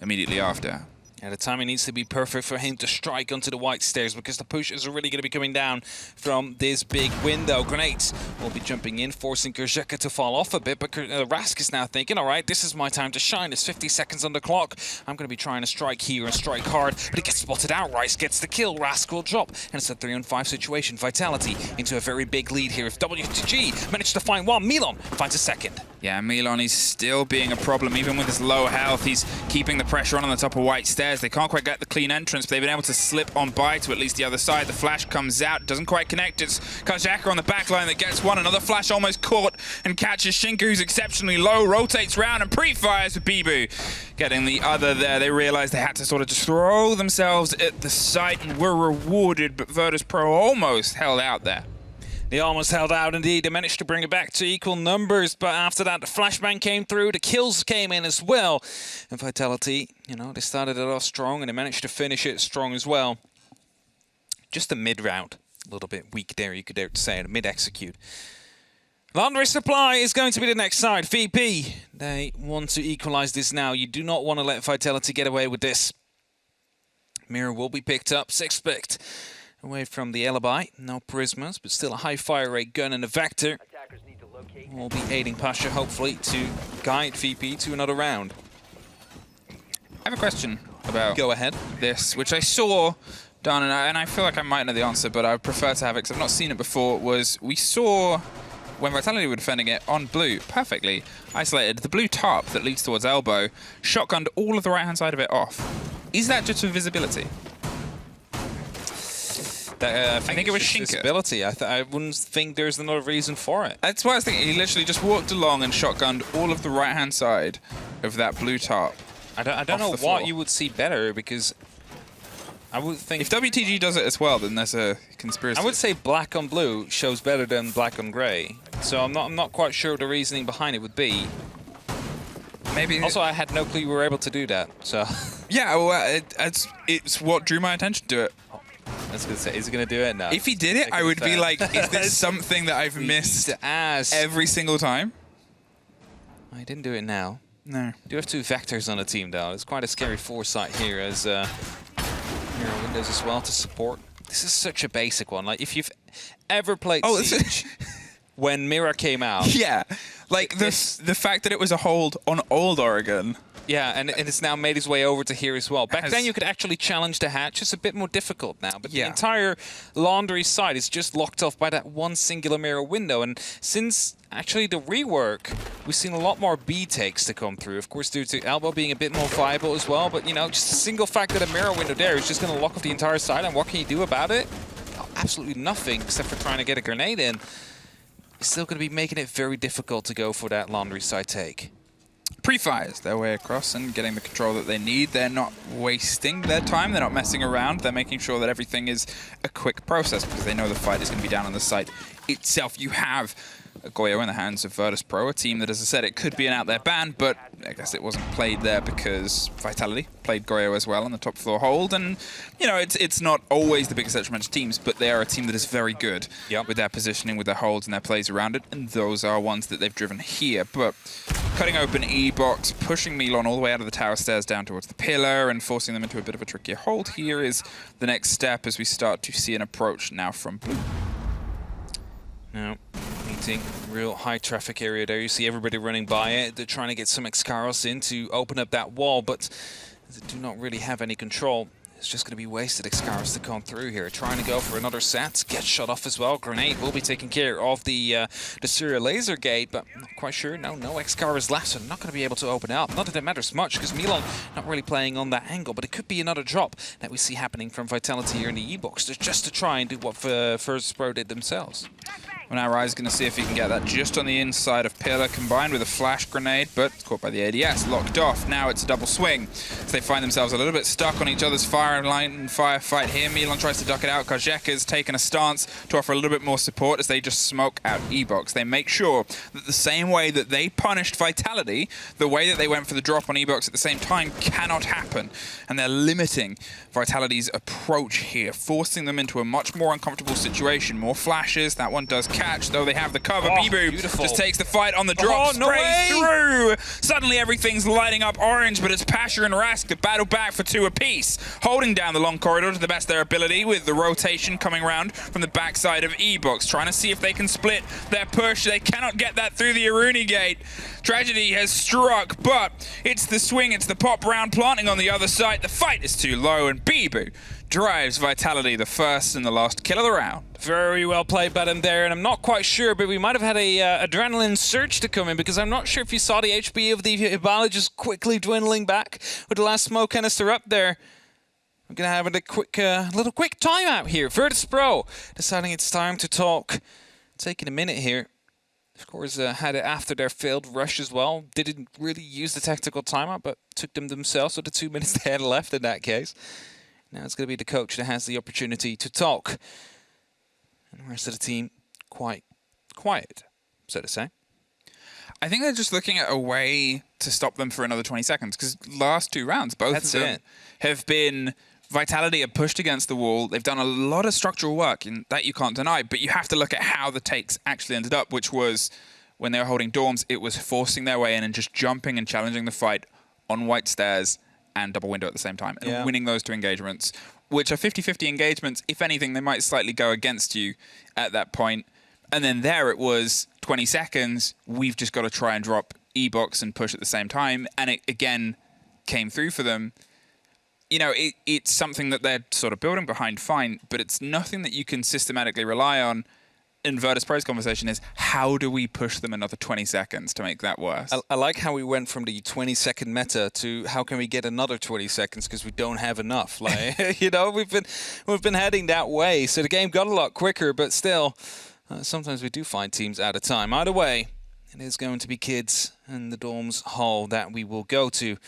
immediately after. Yeah, the timing needs to be perfect for him to strike onto the white stairs, because the pushers are really going to be coming down from this big window. Grenades will be jumping in, forcing Kerjeka to fall off a bit, but Rask is now thinking, all right, this is my time to shine. There's 50 seconds on the clock. I'm going to be trying to strike here and strike hard, but it gets spotted out. Rice gets the kill. Rask will drop, and it's a 3-on-5 situation. Vitality into a very big lead here. If WTG managed to find one, Milan finds a second. Yeah, Milan is still being a problem, even with his low health. He's keeping the pressure on the top of white stairs. They can't quite get the clean entrance, but they've been able to slip on by to at least the other side. The flash comes out, doesn't quite connect. It's Kajaka on the back line that gets one. Another flash almost caught and catches Shinku, who's exceptionally low, rotates round and pre-fires with Bibu. Getting the other there, they realized they had to sort of just throw themselves at the site and were rewarded, but VIRTUS.PRO almost held out there. They almost held out indeed. They managed to bring it back to equal numbers, but after that, the flashbang came through, the kills came in as well. And Vitality, you know, they started it off strong and they managed to finish it strong as well. Just a mid-round, a little bit weak there, you could dare to say, a mid-execute. Laundry Supply is going to be the next side. VP, they want to equalize this now. You do not want to let Vitality get away with this. Mirror will be picked up, 6th picked. Away from the alibi, no prismas, but still a high fire rate gun and a Vector. Will be aiding Pasha, hopefully, to guide VP to another round. I have a question about Go ahead. this, which I saw done, and I feel like I might know the answer, but I would prefer to have it because I've not seen it before, was we saw when Vitality were defending it on blue, perfectly isolated, the blue tarp that leads towards elbow, shotgunned all of the right-hand side of it off. Is that just for visibility? I think it was Shinka. Ability. I wouldn't think there's another reason for it. That's why I was thinking he literally just walked along and shotgunned all of the right-hand side of that blue top. I don't know what you would see better, because I would think... If WTG does it as well, then there's a conspiracy. I would say black on blue shows better than black on grey. So I'm not quite sure what the reasoning behind it would be. Maybe. Also, I had no clue you were able to do that, so... Yeah, well, it's what drew my attention to it. I was going to say, is he going to do it? No. If he did it, I would be like, is this something that I've missed every single time? I didn't do it now. No. You do have 2 vectors on the team, though. It's quite a scary foresight here, as here are windows as well to support. This is such a basic one. Like, if you've ever played Siege, when Mira came out... Yeah, like the fact that it was a hold on Old Oregon... Yeah, and it's now made its way over to here as well. Back then, you could actually challenge the hatch. It's a bit more difficult now, but the entire laundry side is just locked off by that one singular mirror window. And since actually the rework, we've seen a lot more B takes to come through. Of course, due to Elbow being a bit more viable as well. But, you know, just a single fact that a mirror window there is just going to lock off the entire side. And what can you do about it? Oh, absolutely nothing, except for trying to get a grenade in. It's still going to be making it very difficult to go for that laundry side take. Pre-fires their way across and getting the control that they need. They're not wasting their time. They're not messing around. They're making sure that everything is a quick process because they know the fight is going to be down on the site itself. You have Goyo in the hands of VIRTUS.PRO, a team that, as I said, it could be an out there ban, but I guess it wasn't played there because Vitality played Goyo as well on the top floor hold. And, you know, it's not always the biggest detriment to teams, but they are a team that is very good with their positioning, with their holds and their plays around it, and those are ones that they've driven here. But cutting open E-Box, pushing Milon all the way out of the tower stairs down towards the pillar and forcing them into a bit of a trickier hold here is the next step as we start to see an approach now from Blue. Now, meeting real high traffic area there. You see everybody running by it. They're trying to get some Excaros in to open up that wall, but they do not really have any control. It's just going to be wasted Excaros to come through here. Trying to go for another set. Gets shut off as well. Grenade will be taking care of the Syria laser gate, but I'm not quite sure. No Excaros left, so not going to be able to open up. Not that it matters much, because Milon not really playing on that angle, but it could be another drop that we see happening from Vitality here in the E-Box, just to try and do what VIRTUS.PRO did themselves. Well, now Rise is going to see if he can get that just on the inside of Pillar, combined with a flash grenade, but caught by the ADS, locked off. Now it's a double swing. So they find themselves a little bit stuck on each other's fire line and firefight here. Milon tries to duck it out. Kajeka's taken a stance to offer a little bit more support as they just smoke out E-Box. They make sure that the same way that they punished Vitality, the way that they went for the drop on E-Box at the same time cannot happen. And they're limiting Vitality's approach here, forcing them into a much more uncomfortable situation. More flashes. That one does catch, though they have the cover. Bibu just takes the fight on the drop, sprays through. Suddenly everything's lighting up orange, but it's Pasha and Rask that battle back for 2 apiece, holding down the long corridor to the best of their ability with the rotation coming around from the backside of E-Box, trying to see if they can split their push. They cannot get that through the Aruni gate. Tragedy has struck, but it's the swing, it's the pop round planting on the other side. The fight is too low, and Bibu drives Vitality the first and the last kill of the round. Very well played by them there, and I'm not quite sure, but we might have had a adrenaline surge to come in, because I'm not sure if you saw the HP of the Hibala just quickly dwindling back with the last smoke canister up there. We're going to have a quick, little quick timeout here. VIRTUS.PRO deciding it's time to talk. Taking a minute here. Of course, had it after their failed rush as well. Didn't really use the tactical timeout, but took them themselves with the 2 minutes they had left in that case. Now it's going to be the coach that has the opportunity to talk. And the rest of the team, quite quiet, so to say. I think they're just looking at a way to stop them for another 20 seconds, because last 2 rounds, both of them have been... Vitality are pushed against the wall. They've done a lot of structural work, and that you can't deny, but you have to look at how the takes actually ended up, which was when they were holding dorms, it was forcing their way in and just jumping and challenging the fight on white stairs and double window at the same time, and winning those 2 engagements, which are 50-50 engagements. If anything, they might slightly go against you at that point. And then there it was 20 seconds. We've just got to try and drop E-Box and push at the same time. And it, again, came through for them. You know, it's something that they're sort of building behind, fine, but it's nothing that you can systematically rely on in VIRTUS.PRO's conversation is, how do we push them another 20 seconds to make that worse? I like how we went from the 20-second meta to how can we get another 20 seconds because we don't have enough. Like, you know, we've been heading that way. So the game got a lot quicker, but still, sometimes we do find teams out of time. Either way, it is going to be kids in the Dorms hall that we will go to.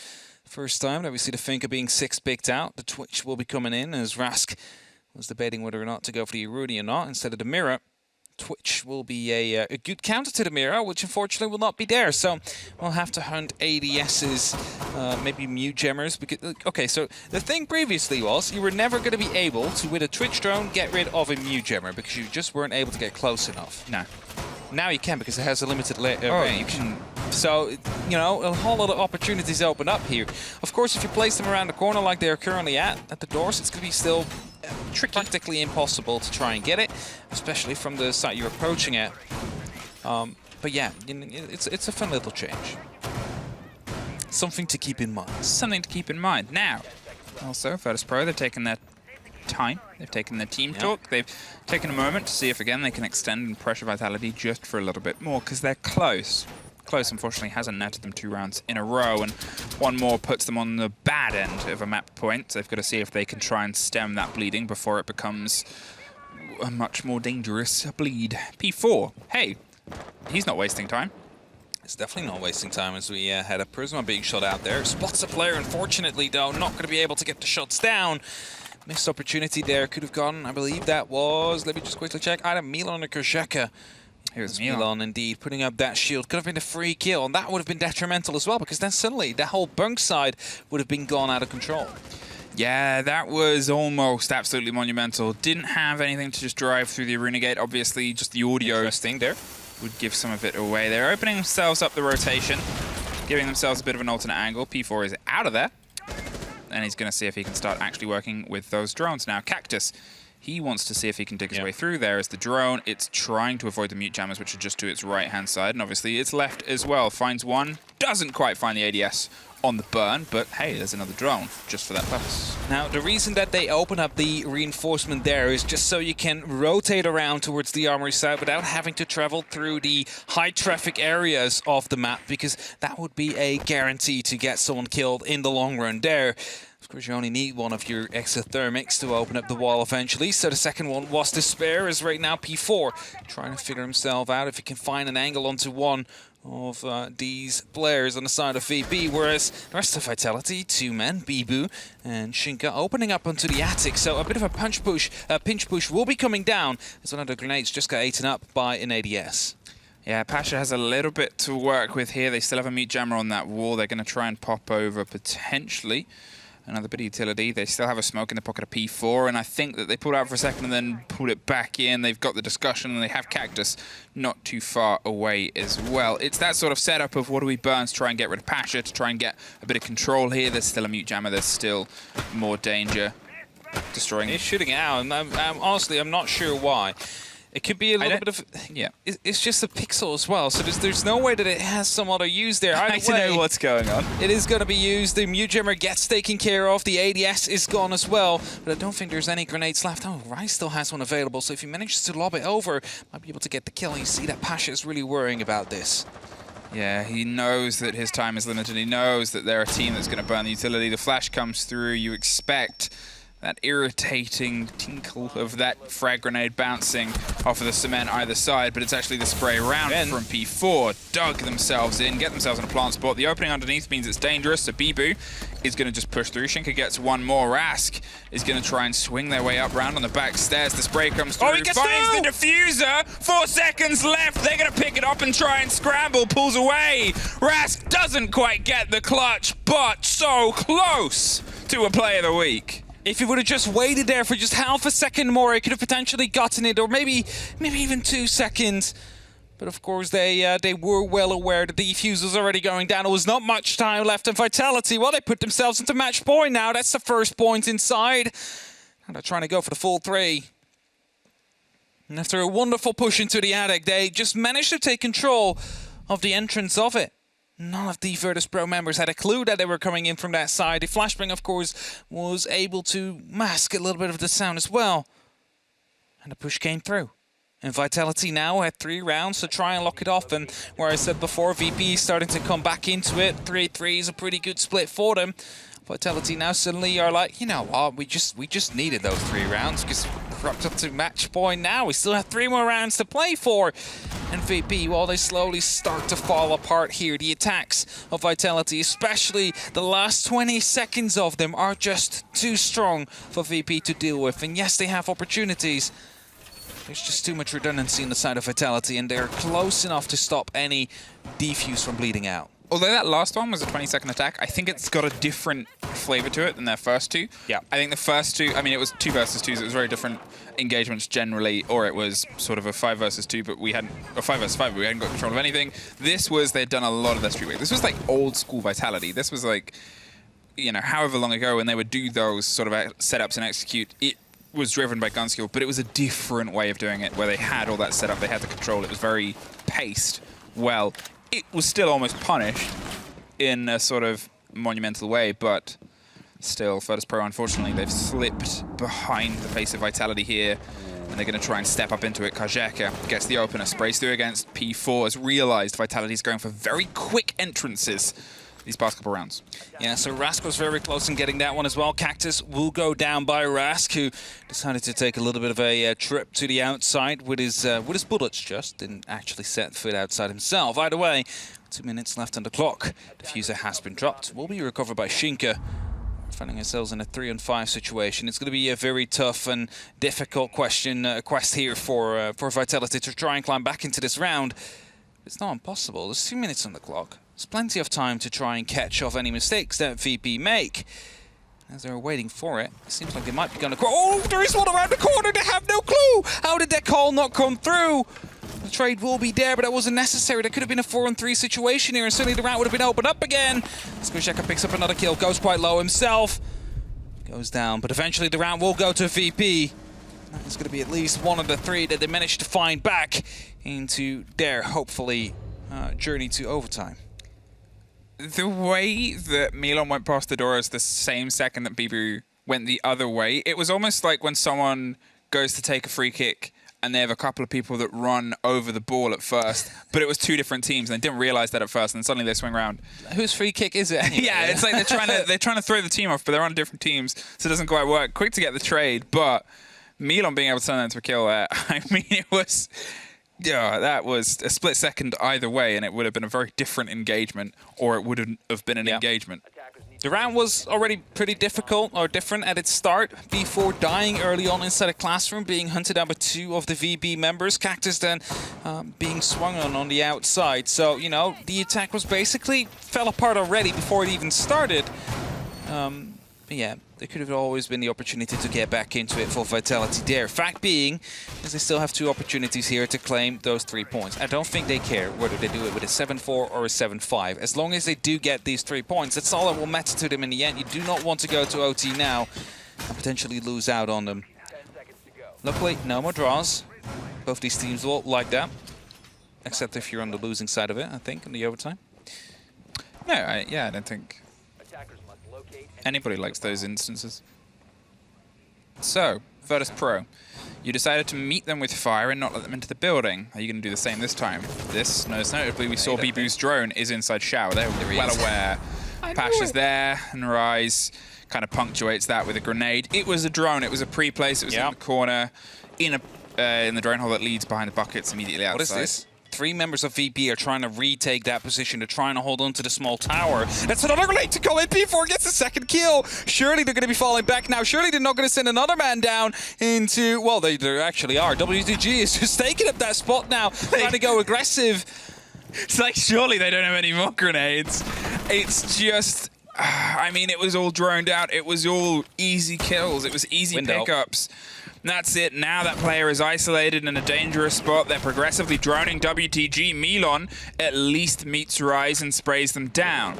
First time that we see the Finka being 6 picked out. The Twitch will be coming in as Rask was debating whether or not to go for the Aruni or not instead of the Mirror. Twitch will be a good counter to the Mirror, which unfortunately will not be there. So we'll have to hunt ADSs, maybe mute gemmers. Because, okay, so the thing previously was you were never going to be able to, with a Twitch drone, get rid of a mute gemmer because you just weren't able to get close enough. No. Now you can because it has a limited range. You can. So, you know, a whole lot of opportunities open up here. Of course, if you place them around the corner like they're currently at the doors, it's going to be still practically impossible to try and get it, especially from the side you're approaching at. But yeah, it's a fun little change. Something to keep in mind. Something to keep in mind. Now, also, VIRTUS.PRO, they've taken their time. They've taken their team talk. They've taken a moment to see if, again, they can extend and pressure Vitality just for a little bit more, because they're close. Close, unfortunately, hasn't netted them 2 rounds in a row, and one more puts them on the bad end of a map point. They've got to see if they can try and stem that bleeding before it becomes a much more dangerous bleed. P4, hey, he's not wasting time. It's definitely not wasting time as we had a Prisma being shot out there. Spots a player, unfortunately, though, not going to be able to get the shots down. Missed opportunity there, could have gone, I believe that was, let me just quickly check, either Milan or Kershaka. Here's Milan, indeed, putting up that shield. Could have been a free kill, and that would have been detrimental as well, because then suddenly the whole bunk side would have been gone out of control. Yeah, that was almost absolutely monumental. Didn't have anything to just drive through the arena gate. Obviously, just the audio Interesting there. would give some of it away. They're opening themselves up the rotation, giving themselves a bit of an alternate angle. P4 is out of there, and he's going to see if he can start actually working with those drones. Now, Cactus, he wants to see if he can dig his way through there as the drone. It's trying to avoid the mute jammers, which are just to its right-hand side, and obviously it's left as well. Finds one, doesn't quite find the ADS on the burn, but hey, there's another drone just for that purpose. Now, the reason that they open up the reinforcement there is just so you can rotate around towards the armory side without having to travel through the high traffic areas of the map, because that would be a guarantee to get someone killed in the long run there. Of course, you only need one of your exothermics to open up the wall eventually, so the second one was to spare, as right now P4 trying to figure himself out if he can find an angle onto one of these players on the side of VP, whereas the rest of Vitality, 2 men, Bibu and Shinka, opening up onto the attic, so a bit of a pinch push will be coming down as one of the grenades just got eaten up by an ADS. Yeah, Pasha has a little bit to work with here. They still have a mute jammer on that wall. They're going to try and pop over potentially. Another bit of utility. They still have a smoke in the pocket of P4, and I think that they pulled out for a second and then pulled it back in. They've got the discussion, and they have Cactus not too far away as well. It's that sort of setup of what do we burn to try and get rid of Pasha, to try and get a bit of control here. There's still a mute jammer. There's still more danger. Destroying. He's shooting out, and honestly, I'm not sure why. It could be a little bit of... Yeah. It's just a pixel as well, so there's no way that it has some other use there. I don't know what's going on. It is going to be used. The mute jammer gets taken care of. The ADS is gone as well, but I don't think there's any grenades left. Oh, Rice still has one available, so if he manages to lob it over, might be able to get the kill. And you see that Pasha is really worrying about this. Yeah, he knows that his time is limited. He knows that they're a team that's going to burn the utility. The flash comes through. You expect that irritating tinkle of that frag grenade bouncing off of the cement either side, but it's actually the spray round from P4. Dug themselves in, get themselves in a plant spot. The opening underneath means it's dangerous, so Bibu is going to just push through. Shinka gets one more. Rask is going to try and swing their way up round on the back stairs. The spray comes through, finds the diffuser. 4 seconds left. They're going to pick it up and try and scramble. Pulls away. Rask doesn't quite get the clutch, but so close to a play of the week. If he would have just waited there for just half a second more, he could have potentially gotten it, or maybe even 2 seconds. But of course, they were well aware that the defuse was already going down. There was not much time left in Vitality. Well, they put themselves into match point now. That's the first point inside. And they're trying to go for the full 3. And after a wonderful push into the attic, they just managed to take control of the entrance of it. None of the VIRTUS.PRO members had a clue that they were coming in from that side. The flashbang, of course, was able to mask a little bit of the sound as well. And the push came through. And Vitality now at 3 rounds to try and lock it off. And where I said before, VP is starting to come back into it. 3-3 is a pretty good split for them. Vitality now suddenly are like, you know what, we just needed those 3 rounds because we're up to match point now. We still have 3 more rounds to play for. And VP, while they slowly start to fall apart here, the attacks of Vitality, especially the last 20 seconds of them, are just too strong for VP to deal with. And yes, they have opportunities. There's just too much redundancy in the side of Vitality, and they're close enough to stop any defuse from bleeding out. Although that last one was a 20-second attack, I think it's got a different flavor to it than their first 2. Yeah. I think the first 2, I mean, it was 2 versus 2s. It was very different engagements generally, or it was sort of a 5 versus 2, but we hadn't, or 5 versus 5, but we hadn't got control of anything. This was, they'd done a lot of their street work. This was like old school Vitality. This was like, you know, however long ago when they would do those sort of setups and execute, it was driven by gun skill, but it was a different way of doing it where they had all that setup, they had the control, it was very paced well. It was still almost punished in a sort of monumental way, but still, VIRTUS.PRO, unfortunately, they've slipped behind the pace of Vitality here, and they're going to try and step up into it. Kajeka gets the opener, sprays through against P4, has realized Vitality's going for very quick entrances these past couple rounds. Yeah, so Rask was very close in getting that one as well. Cactus will go down by Rask, who decided to take a little bit of a trip to the outside with his bullets just. Didn't actually set foot outside himself. Either way, 2 minutes left on the clock. Diffuser has been dropped. Will be recovered by Shinka. Finding ourselves in a 3-on-5 situation. It's going to be a very tough and difficult quest here for Vitality to try and climb back into this round. It's not impossible. There's 2 minutes on the clock. There's plenty of time to try and catch off any mistakes that VP make. As they're waiting for it, it seems like they might be going to... Oh, there is one around the corner! They have no clue! How did that call not come through? The trade will be there, but that wasn't necessary. There could have been a 4-on-3 situation here, and suddenly the round would have been opened up again. Skojeka picks up another kill, goes quite low himself. Goes down, but eventually the round will go to VP. It's going to be at least one of the 3 that they managed to find back into their, hopefully, journey to overtime. The way that Milan went past the door is the same second that Bibu went the other way. It was almost like when someone goes to take a free kick and they have a couple of people that run over the ball at first, but it was 2 different teams and they didn't realize that at first, and suddenly they swing around. Whose free kick is it anyway? Yeah, it's like they're trying to throw the team off, but they're on different teams, so it doesn't quite work. Quick to get the trade, but Milan being able to turn that into a kill there, I mean, it was... Yeah, that was a split second either way, and it would have been a very different engagement, or it wouldn't have been an engagement. The round was already pretty difficult or different at its start. B4 dying early on inside a classroom, being hunted down by 2 of the VB members. Cactus then being swung on the outside. So, you know, the attack was basically fell apart already before it even started. But yeah, there could have always been the opportunity to get back into it for Vitality there. Fact being, is they still have 2 opportunities here to claim those 3 points. I don't think they care whether they do it with a 7-4 or a 7-5. As long as they do get these 3 points, that's all that will matter to them in the end. You do not want to go to OT now and potentially lose out on them. Luckily, no more draws. Both these teams will like that. Except if you're on the losing side of it, I think, in the overtime. No, I don't think anybody likes those instances. So, VIRTUS.PRO, you decided to meet them with fire and not let them into the building. Are you going to do the same this time? This, most notably, we saw Bibu's drone is inside shower. They're well aware. Pash is there, and Rise kind of punctuates that with a grenade. It was a drone. It was a pre-place. It was in the corner, in the drone hole that leads behind the buckets immediately outside. What is this? 3 members of VP are trying to retake that position. They're trying to hold on to the small tower. That's another grenade to go in. P4 gets the second kill. Surely they're going to be falling back now. Surely they're not going to send another man down into... Well, they actually are. WTG is just taking up that spot now. Trying to go aggressive. It's like, surely they don't have any more grenades. It's just... I mean, it was all droned out. It was all easy kills. It was easy pickups. That's it. Now that player is isolated in a dangerous spot. They're progressively droning WTG. Milan at least meets Rise and sprays them down.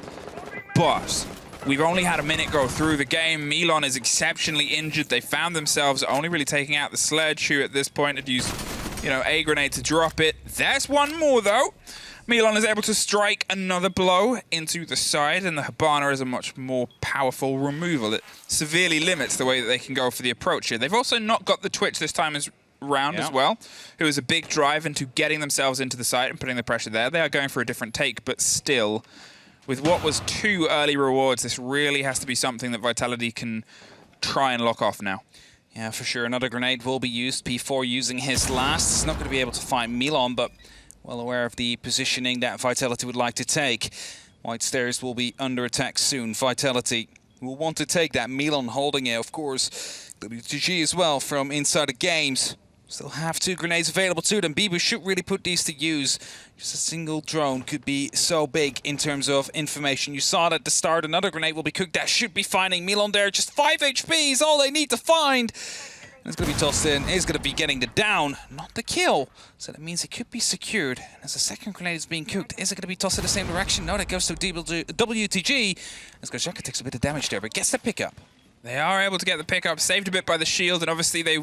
But we've only had a minute go through the game. Milan is exceptionally injured. They found themselves only really taking out the Sledge, who at this point had used, you know, a grenade to drop it. There's one more, though. Milan is able to strike another blow into the side, and the Habana is a much more powerful removal. It severely limits the way that they can go for the approach here. They've also not got the Twitch this time as round as well. It was a big drive into getting themselves into the site and putting the pressure there. They are going for a different take, but still, with what was 2 early rewards, this really has to be something that Vitality can try and lock off now. Yeah, for sure. Another grenade will be used. P4 using his last. He's not going to be able to find Milan, but well aware of the positioning that Vitality would like to take. White Stairs will be under attack soon. Vitality will want to take that. Milan holding it, of course. WTG as well from inside the games. Still have 2 grenades available to them. Bibu should really put these to use. Just a single drone could be so big in terms of information. You saw it at the start. Another grenade will be cooked. That should be finding Milan there. Just 5 HP is all they need to find. And it's going to be tossed in. It's going to be getting the down, not the kill. So that means it could be secured. And as the second grenade is being cooked, is it going to be tossed in the same direction? No, that goes to WTG. As Gojaka takes a bit of damage there, but gets the pickup. They are able to get the pickup, saved a bit by the shield, and obviously they,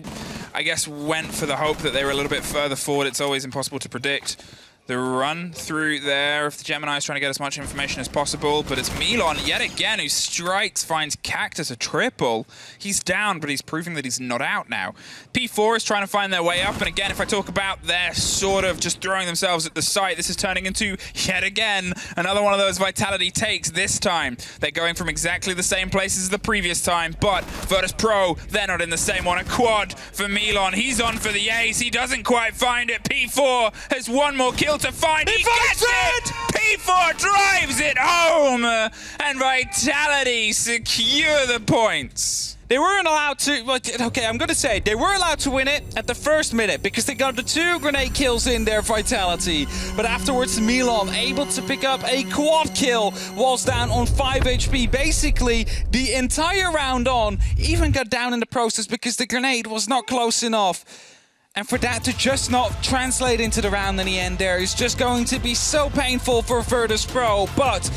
I guess, went for the hope that they were a little bit further forward. It's always impossible to predict the run through there if the Gemini is trying to get as much information as possible, but it's Milan yet again who strikes, finds Cactus a triple. He's down, but he's proving that he's not out now. P4 is trying to find their way up, and again, if I talk about their sort of just throwing themselves at the site, this is turning into, yet again, another one of those Vitality takes. This time, they're going from exactly the same places as the previous time, but VIRTUS.PRO, they're not in the same one. A quad for Milan. He's on for the ace. He doesn't quite find it. P4 has one more kill to find. He gets it! P4 drives it home, and Vitality secure the points. They weren't allowed to, okay, I'm going to say, they were allowed to win it at the first minute because they got the 2 grenade kills in their Vitality. But afterwards, Milan able to pick up a quad kill whilst down on 5 HP. Basically, the entire round on, even got down in the process because the grenade was not close enough. And for that to just not translate into the round in the end there is just going to be so painful for VIRTUS.PRO. But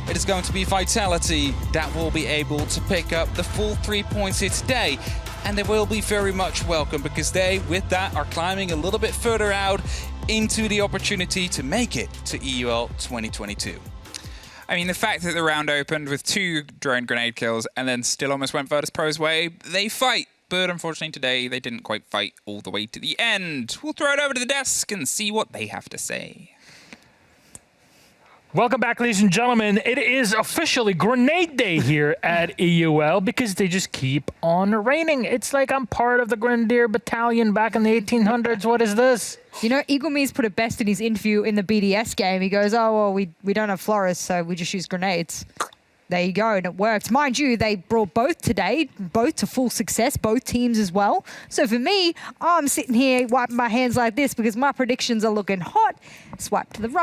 it is going to be Vitality that will be able to pick up the full 3 points here today. And they will be very much welcome because they, with that, are climbing a little bit further out into the opportunity to make it to EUL 2022. I mean, the fact that the round opened with 2 drone grenade kills and then still almost went VIRTUS.PRO's way, they fight. But unfortunately today, they didn't quite fight all the way to the end. We'll throw it over to the desk and see what they have to say. Welcome back, ladies and gentlemen. It is officially Grenade Day here at EUL because they just keep on raining. It's like I'm part of the Grenadier Battalion back in the 1800s. What is this? You know, Eagleme's put it best in his interview in the BDS game. He goes, oh, well, we don't have florists, so we just use grenades. There you go, and it worked. Mind you, they brought both today, both to full success, both teams as well. So for me, I'm sitting here wiping my hands like this because my predictions are looking hot. Swipe to the right.